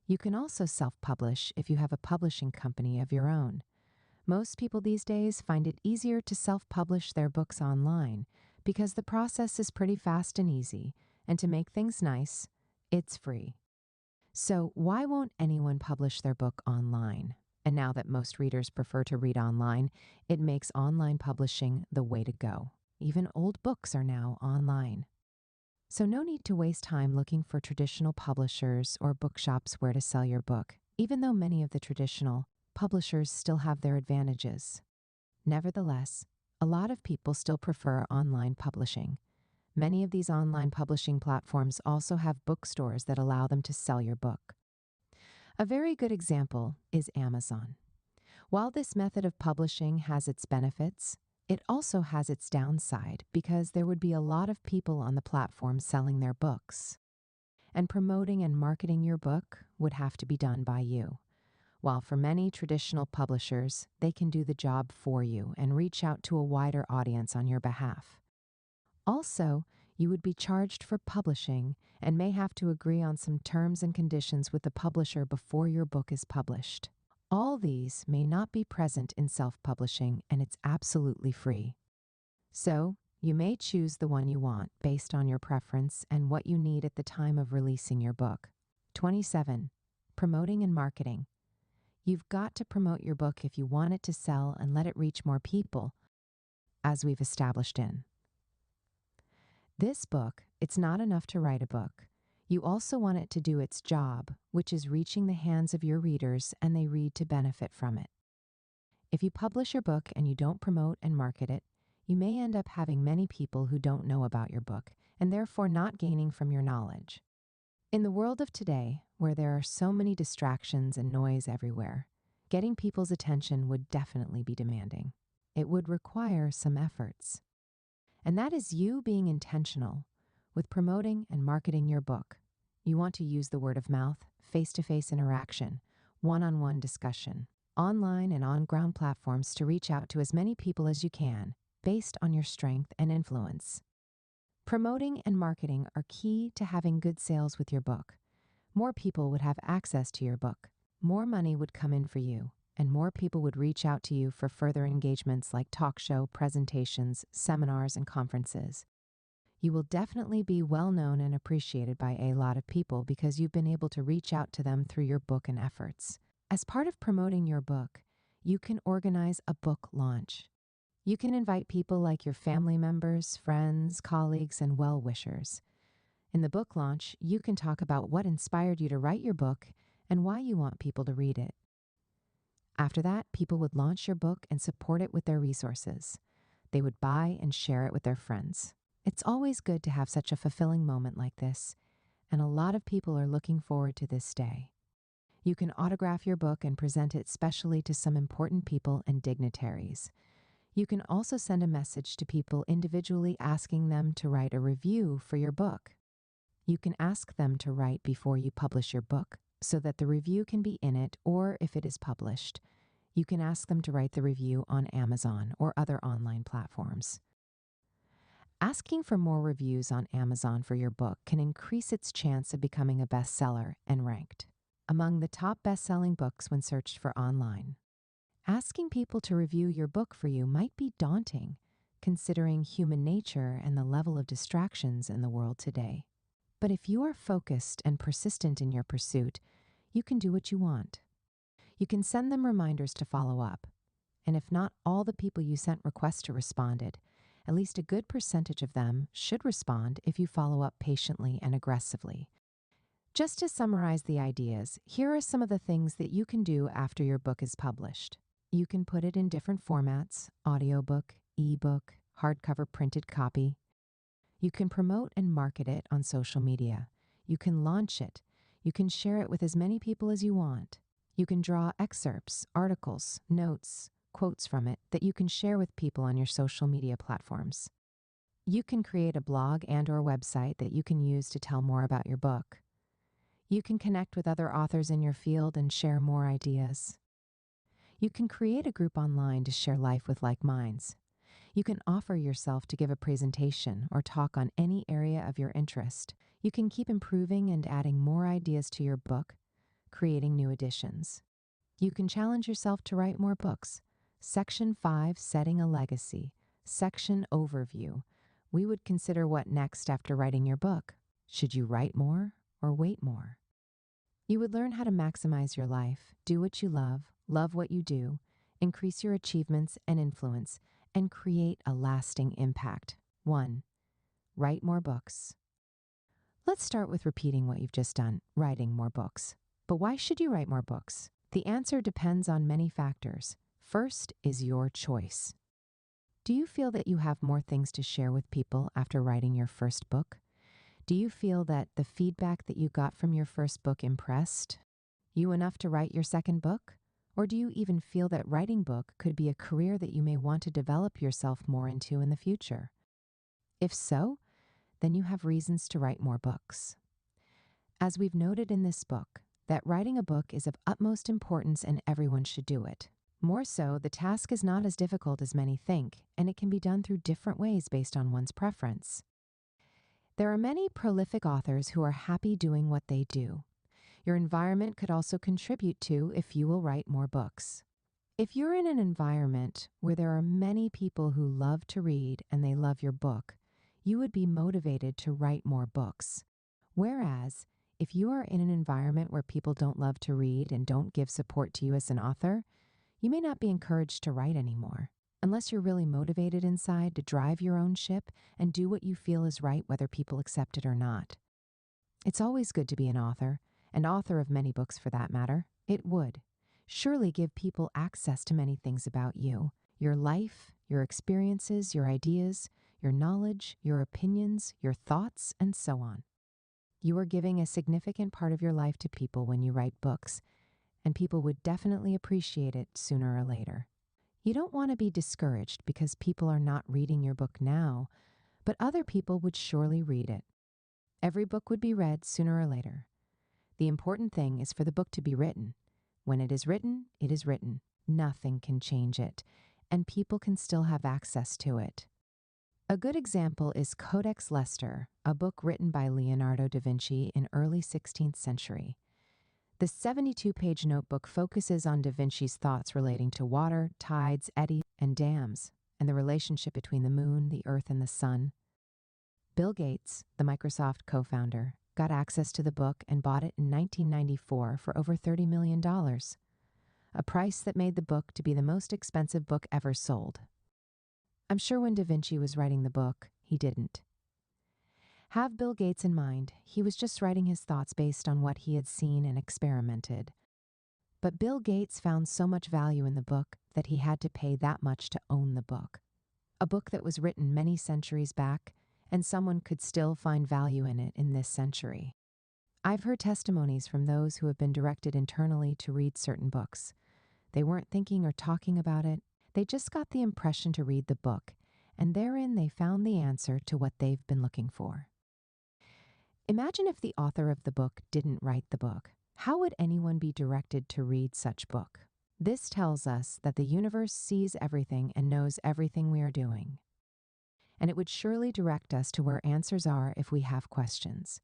Speaker 1: You can also self-publish if you have a publishing company of your own. Most people these days find it easier to self-publish their books online because the process is pretty fast and easy, and to make things nice, it's free. So why won't anyone publish their book online? And now that most readers prefer to read online, it makes online publishing the way to go. Even old books are now online. So no need to waste time looking for traditional publishers or bookshops where to sell your book, even though many of the traditional publishers still have their advantages. Nevertheless, a lot of people still prefer online publishing. Many of these online publishing platforms also have bookstores that allow them to sell your book. A very good example is Amazon. While this method of publishing has its benefits, it also has its downside because there would be a lot of people on the platform selling their books. And promoting and marketing your book would have to be done by you. While for many traditional publishers, they can do the job for you and reach out to a wider audience on your behalf. Also, you would be charged for publishing and may have to agree on some terms and conditions with the publisher before your book is published. All these may not be present in self-publishing, and it's absolutely free. So, You may choose the one you want based on your preference and what you need at the time of releasing your book. 27. Promoting and marketing. You've got to promote your book if you want it to sell and let it reach more people, as we've established in this book. It's not enough to write a book. You also want it to do its job, which is reaching the hands of your readers and they read to benefit from it. If you publish your book and you don't promote and market it, you may end up having many people who don't know about your book and therefore not gaining from your knowledge. In the world of today, where there are so many distractions and noise everywhere, getting people's attention would definitely be demanding. It would require some efforts. And that is you being intentional with promoting and marketing your book. You want to use the word of mouth, face-to-face interaction, one-on-one discussion, online and on-ground platforms to reach out to as many people as you can, based on your strength and influence. Promoting and marketing are key to having good sales with your book. More people would have access to your book. More money would come in for you, and more people would reach out to you for further engagements like talk show, presentations, seminars, and conferences. You will definitely be well known and appreciated by a lot of people because you've been able to reach out to them through your book and efforts. As part of promoting your book, you can organize a book launch. You can invite people like your family members, friends, colleagues, and well-wishers. In the book launch, you can talk about what inspired you to write your book and why you want people to read it. After that, people would launch your book and support it with their resources. They would buy and share it with their friends. It's always good to have such a fulfilling moment like this, and a lot of people are looking forward to this day. You can autograph your book and present it specially to some important people and dignitaries. You can also send a message to people individually asking them to write a review for your book. You can ask them to write before you publish your book so that the review can be in it, or if it is published, you can ask them to write the review on Amazon or other online platforms. Asking for more reviews on Amazon for your book can increase its chance of becoming a bestseller and ranked among the top best-selling books when searched for online. Asking people to review your book for you might be daunting, considering human nature and the level of distractions in the world today. But if you are focused and persistent in your pursuit, you can do what you want. You can send them reminders to follow up. And if not all the people you sent requests to responded, at least a good percentage of them should respond if you follow up patiently and aggressively. Just to summarize the ideas, here are some of the things that you can do after your book is published. You can put it in different formats: audiobook, ebook, hardcover printed copy. You can promote and market it on social media. You can launch it. You can share it with as many people as you want. You can draw excerpts, articles, notes, quotes from it that you can share with people on your social media platforms. You can create a blog and/or website that you can use to tell more about your book. You can connect with other authors in your field and share more ideas. You can create a group online to share life with like minds. You can offer yourself to give a presentation or talk on any area of your interest. You can keep improving and adding more ideas to your book, creating new editions. You can challenge yourself to write more books. Section 5, Setting a Legacy. Section Overview. We would consider what next after writing your book. Should you write more or wait more? You would learn how to maximize your life, do what you love what you do, increase your achievements and influence, and create a lasting impact. 1. Write more books. Let's start with repeating what you've just done, writing more books. But why should you write more books? The answer depends on many factors. First is your choice. Do you feel that you have more things to share with people after writing your first book? Do you feel that the feedback that you got from your first book impressed you enough to write your second book? Or do you even feel that writing book could be a career that you may want to develop yourself more into in the future? If so, then you have reasons to write more books. As we've noted in this book, that writing a book is of utmost importance and everyone should do it. More so, the task is not as difficult as many think, and it can be done through different ways based on one's preference. There are many prolific authors who are happy doing what they do. Your environment could also contribute to if you will write more books. If you're in an environment where there are many people who love to read and they love your book, you would be motivated to write more books. Whereas, if you are in an environment where people don't love to read and don't give support to you as an author, you may not be encouraged to write anymore, unless you're really motivated inside to drive your own ship and do what you feel is right, whether people accept it or not. It's always good to be an author of many books for that matter. It would surely give people access to many things about you, your life, your experiences, your ideas, your knowledge, your opinions, your thoughts, and so on. You are giving a significant part of your life to people when you write books, and people would definitely appreciate it sooner or later. You don't want to be discouraged because people are not reading your book now, but other people would surely read it. Every book would be read sooner or later. The important thing is for the book to be written. When it is written, it is written. Nothing can change it, and people can still have access to it. A good example is Codex Leicester, a book written by Leonardo da Vinci in early 16th century. The 72-page notebook focuses on da Vinci's thoughts relating to water, tides, eddies, and dams, and the relationship between the moon, the earth, and the sun. Bill Gates, the Microsoft co-founder, got access to the book and bought it in 1994 for over $30 million, a price that made the book to be the most expensive book ever sold. I'm sure when Da Vinci was writing the book, he didn't. Have Bill Gates in mind, he was just writing his thoughts based on what he had seen and experimented. But Bill Gates found so much value in the book that he had to pay that much to own the book. A book that was written many centuries back, and someone could still find value in it in this century. I've heard testimonies from those who have been directed internally to read certain books. They weren't thinking or talking about it. They just got the impression to read the book, and therein they found the answer to what they've been looking for. Imagine if the author of the book didn't write the book. How would anyone be directed to read such book? This tells us that the universe sees everything and knows everything we are doing. And it would surely direct us to where answers are if we have questions.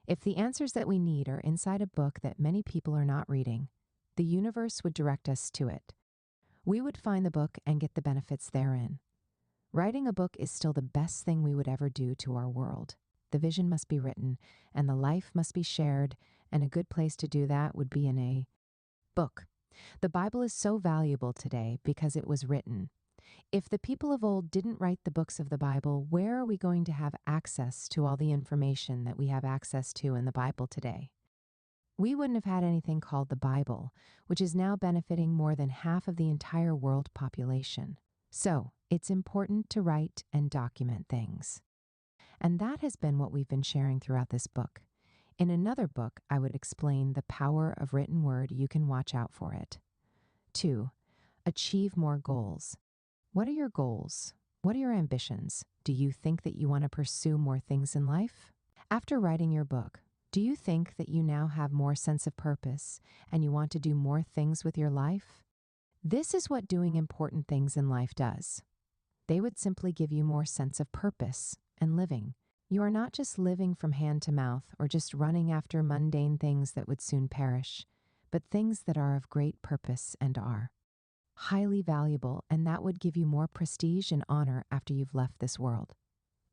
Speaker 1: If the answers that we need are inside a book that many people are not reading, the universe would direct us to it. We would find the book and get the benefits therein. Writing a book is still the best thing we would ever do to our world. The vision must be written, and the life must be shared, and a good place to do that would be in a book. The Bible is so valuable today because it was written. If the people of old didn't write the books of the Bible, where are we going to have access to all the information that we have access to in the Bible today? We wouldn't have had anything called the Bible, which is now benefiting more than half of the entire world population. So, it's important to write and document things. And that has been what we've been sharing throughout this book. In another book, I would explain the power of written word. You can watch out for it. 2. Achieve more goals. What are your goals? What are your ambitions? Do you think that you want to pursue more things in life? After writing your book, do you think that you now have more sense of purpose and you want to do more things with your life? This is what doing important things in life does. They would simply give you more sense of purpose and living. You are not just living from hand to mouth or just running after mundane things that would soon perish, but things that are of great purpose and are highly valuable, and that would give you more prestige and honor after you've left this world.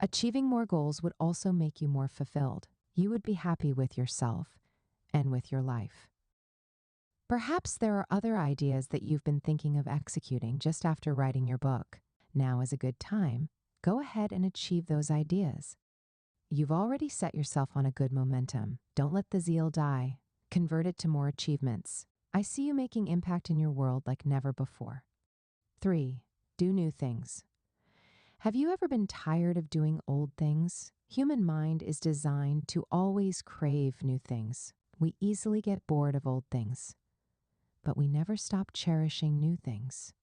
Speaker 1: Achieving more goals would also make you more fulfilled. You would be happy with yourself and with your life. Perhaps there are other ideas that you've been thinking of executing just after writing your book. Now is a good time. Go ahead and achieve those ideas. You've already set yourself on a good momentum. Don't let the zeal die. Convert it to more achievements. I see you making impact in your world like never before. 3. Do new things. Have you ever been tired of doing old things? Human mind is designed to always crave new things. We easily get bored of old things, but we never stop cherishing new things.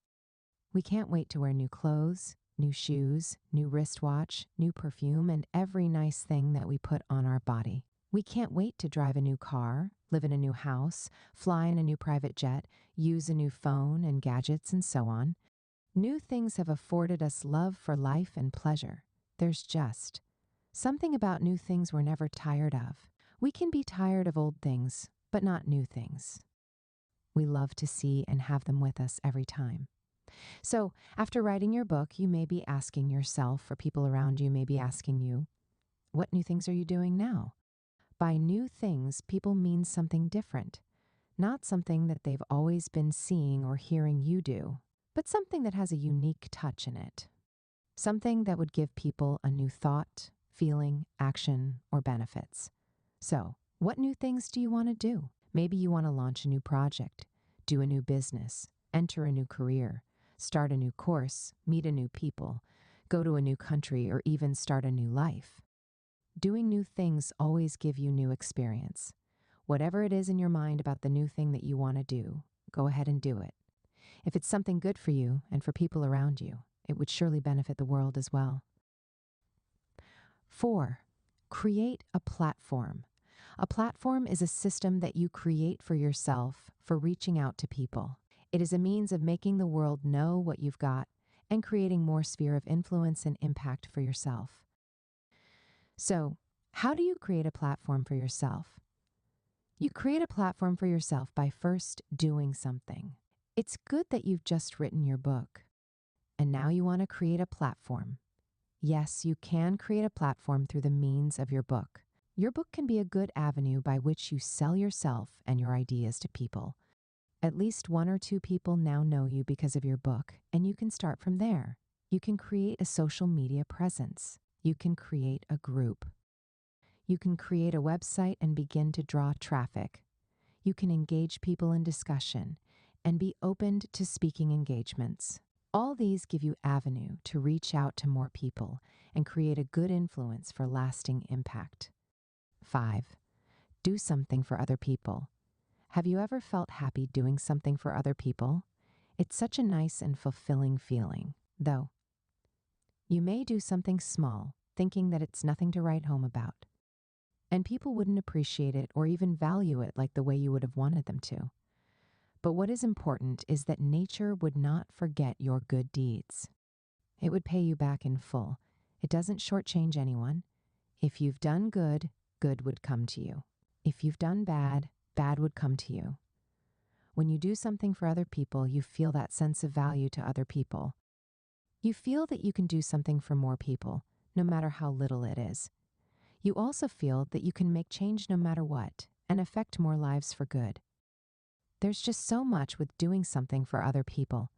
Speaker 1: We can't wait to wear new clothes, new shoes, new wristwatch, new perfume, and every nice thing that we put on our body. We can't wait to drive a new car, live in a new house, fly in a new private jet, use a new phone and gadgets, and so on. New things have afforded us love for life and pleasure. There's just something about new things we're never tired of. We can be tired of old things, but not new things. We love to see and have them with us every time. So, after writing your book, you may be asking yourself, or people around you may be asking you, what new things are you doing now? By new things, people mean something different, not something that they've always been seeing or hearing you do, but something that has a unique touch in it. Something that would give people a new thought, feeling, action, or benefits. So, what new things do you want to do? Maybe you want to launch a new project, do a new business, enter a new career, start a new course, meet a new people, go to a new country, or even start a new life. Doing new things always give you new experience. Whatever it is in your mind about the new thing that you want to do, go ahead and do it. If it's something good for you and for people around you, it would surely benefit the world as well. 4. Create a platform. A platform is a system that you create for yourself for reaching out to people. It is a means of making the world know what you've got and creating more sphere of influence and impact for yourself. So, how do you create a platform for yourself? You create a platform for yourself by first doing something. It's good that you've just written your book, and now you want to create a platform. Yes, you can create a platform through the means of your book. Your book can be a good avenue by which you sell yourself and your ideas to people. At least 1 or 2 people now know you because of your book, and you can start from there. You can create a social media presence. You can create a group. You can create a website and begin to draw traffic. You can engage people in discussion and be open to speaking engagements. All these give you avenue to reach out to more people and create a good influence for lasting impact. 5. Do something for other people. Have you ever felt happy doing something for other people? It's such a nice and fulfilling feeling, though. You may do something small, thinking that it's nothing to write home about, and people wouldn't appreciate it or even value it like the way you would have wanted them to. But what is important is that nature would not forget your good deeds. It would pay you back in full. It doesn't shortchange anyone. If you've done good, good would come to you. If you've done bad, bad would come to you. When you do something for other people, you feel that sense of value to other people. You feel that you can do something for more people, no matter how little it is. You also feel that you can make change no matter what and affect more lives for good. There's just so much with doing something for other people.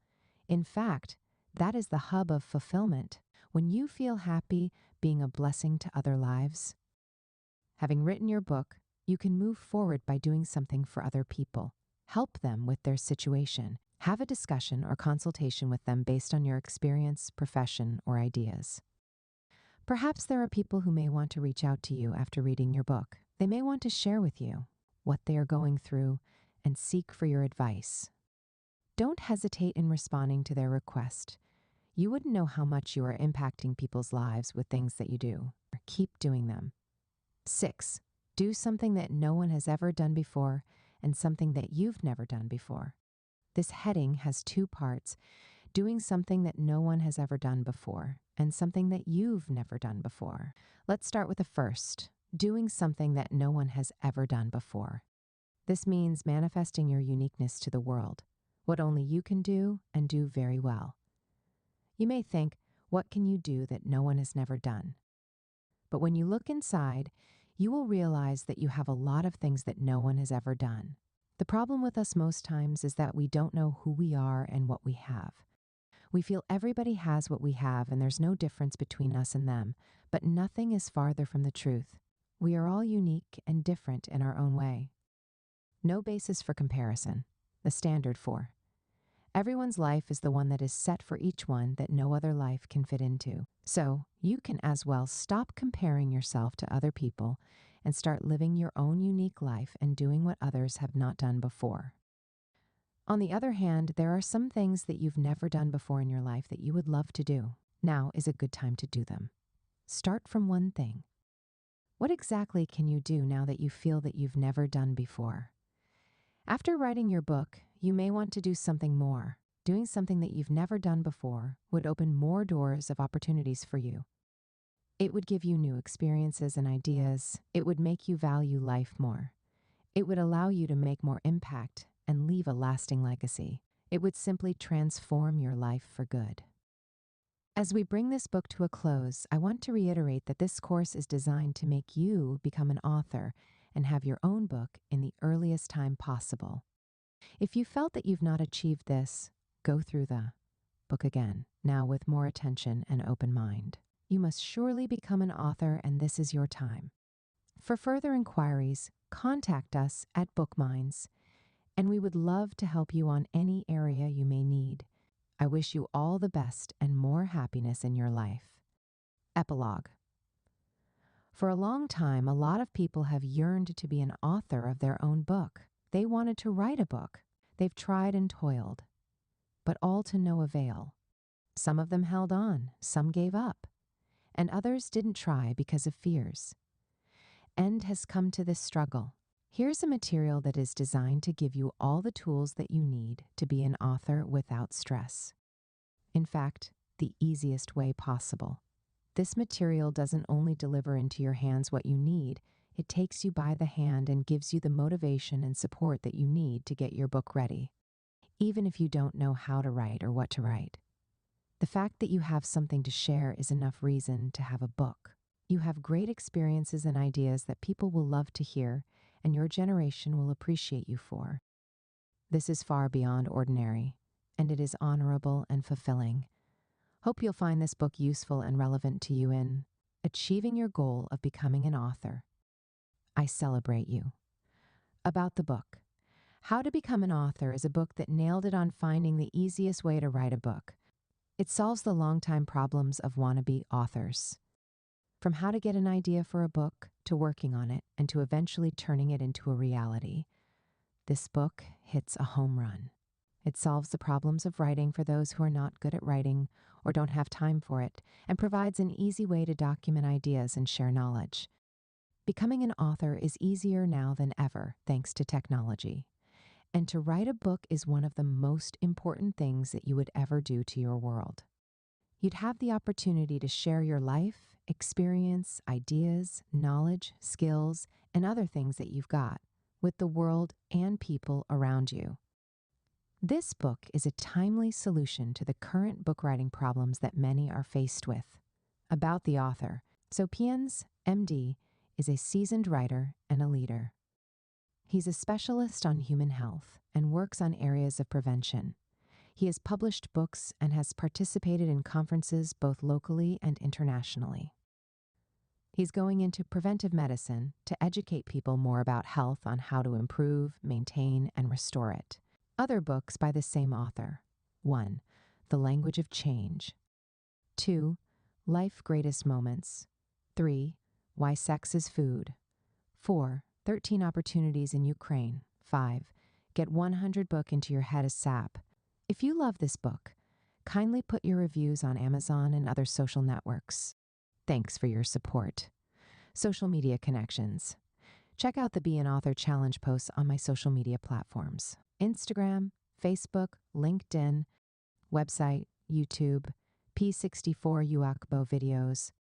Speaker 1: In fact, that is the hub of fulfillment. When you feel happy being a blessing to other lives. Having written your book, you can move forward by doing something for other people. Help them with their situation. Have a discussion or consultation with them based on your experience, profession, or ideas. Perhaps there are people who may want to reach out to you after reading your book. They may want to share with you what they are going through and seek for your advice. Don't hesitate in responding to their request. You wouldn't know how much you are impacting people's lives with things that you do. Keep doing them. 6. Do something that no one has ever done before and something that you've never done before. This heading has 2 parts: doing something that no one has ever done before and something that you've never done before. Let's start with the first, doing something that no one has ever done before. This means manifesting your uniqueness to the world, what only you can do and do very well. You may think, what can you do that no one has never done? But when you look inside, you will realize that you have a lot of things that no one has ever done. The problem with us most times is that we don't know who we are and what we have. We feel everybody has what we have and there's no difference between us and them, but nothing is farther from the truth. We are all unique and different in our own way. No basis for comparison, the standard 4. Everyone's life is the one that is set for each one that no other life can fit into. So you can as well stop comparing yourself to other people and start living your own unique life and doing what others have not done before. On the other hand, there are some things that you've never done before in your life that you would love to do. Now is a good time to do them. Start from one thing. What exactly can you do now that you feel that you've never done before? After writing your book, you may want to do something more. Doing something that you've never done before would open more doors of opportunities for you. It would give you new experiences and ideas. It would make you value life more. It would allow you to make more impact and leave a lasting legacy. It would simply transform your life for good. As we bring this book to a close, I want to reiterate that this course is designed to make you become an author and have your own book in the earliest time possible. If you felt that you've not achieved this, go through the book again, now with more attention and open mind. You must surely become an author, and this is your time. For further inquiries, contact us at Bookminds, and we would love to help you on any area you may need. I wish you all the best and more happiness in your life. Epilogue. For a long time, a lot of people have yearned to be an author of their own book. They wanted to write a book. They've tried and toiled, but all to no avail. Some of them held on, some gave up, and others didn't try because of fears. End has come to this struggle. Here's a material that is designed to give you all the tools that you need to be an author without stress. In fact, the easiest way possible. This material doesn't only deliver into your hands what you need, it takes you by the hand and gives you the motivation and support that you need to get your book ready, even if you don't know how to write or what to write. The fact that you have something to share is enough reason to have a book. You have great experiences and ideas that people will love to hear, and your generation will appreciate you for. This is far beyond ordinary, and it is honorable and fulfilling. Hope you'll find this book useful and relevant to you in achieving your goal of becoming an author. I celebrate you. About the book. How to Become an Author is a book that nailed it on finding the easiest way to write a book. It solves the long-time problems of wannabe authors. From how to get an idea for a book, to working on it, and to eventually turning it into a reality. This book hits a home run. It solves the problems of writing for those who are not good at writing or don't have time for it, and provides an easy way to document ideas and share knowledge. Becoming an author is easier now than ever, thanks to technology. And to write a book is one of the most important things that you would ever do to your world. You'd have the opportunity to share your life, experience, ideas, knowledge, skills, and other things that you've got with the world and people around you. This book is a timely solution to the current book writing problems that many are faced with. About the author. Sopians, MD, is a seasoned writer and a leader. He's a specialist on human health and works on areas of prevention. He has published books and has participated in conferences both locally and internationally. He's going into preventive medicine to educate people more about health on how to improve, maintain, and restore it. Other books by the same author. 1. The Language of Change. 2. Life Greatest Moments. 3. Why Sex is Food. 4. 13 Opportunities in Ukraine. 5. Get 100 Book into your head ASAP. If you love this book, kindly put your reviews on Amazon and other social networks. Thanks for your support. Social media connections. Check out the Be an Author Challenge posts on my social media platforms: Instagram, Facebook, LinkedIn, website, YouTube, P64 UACBO videos,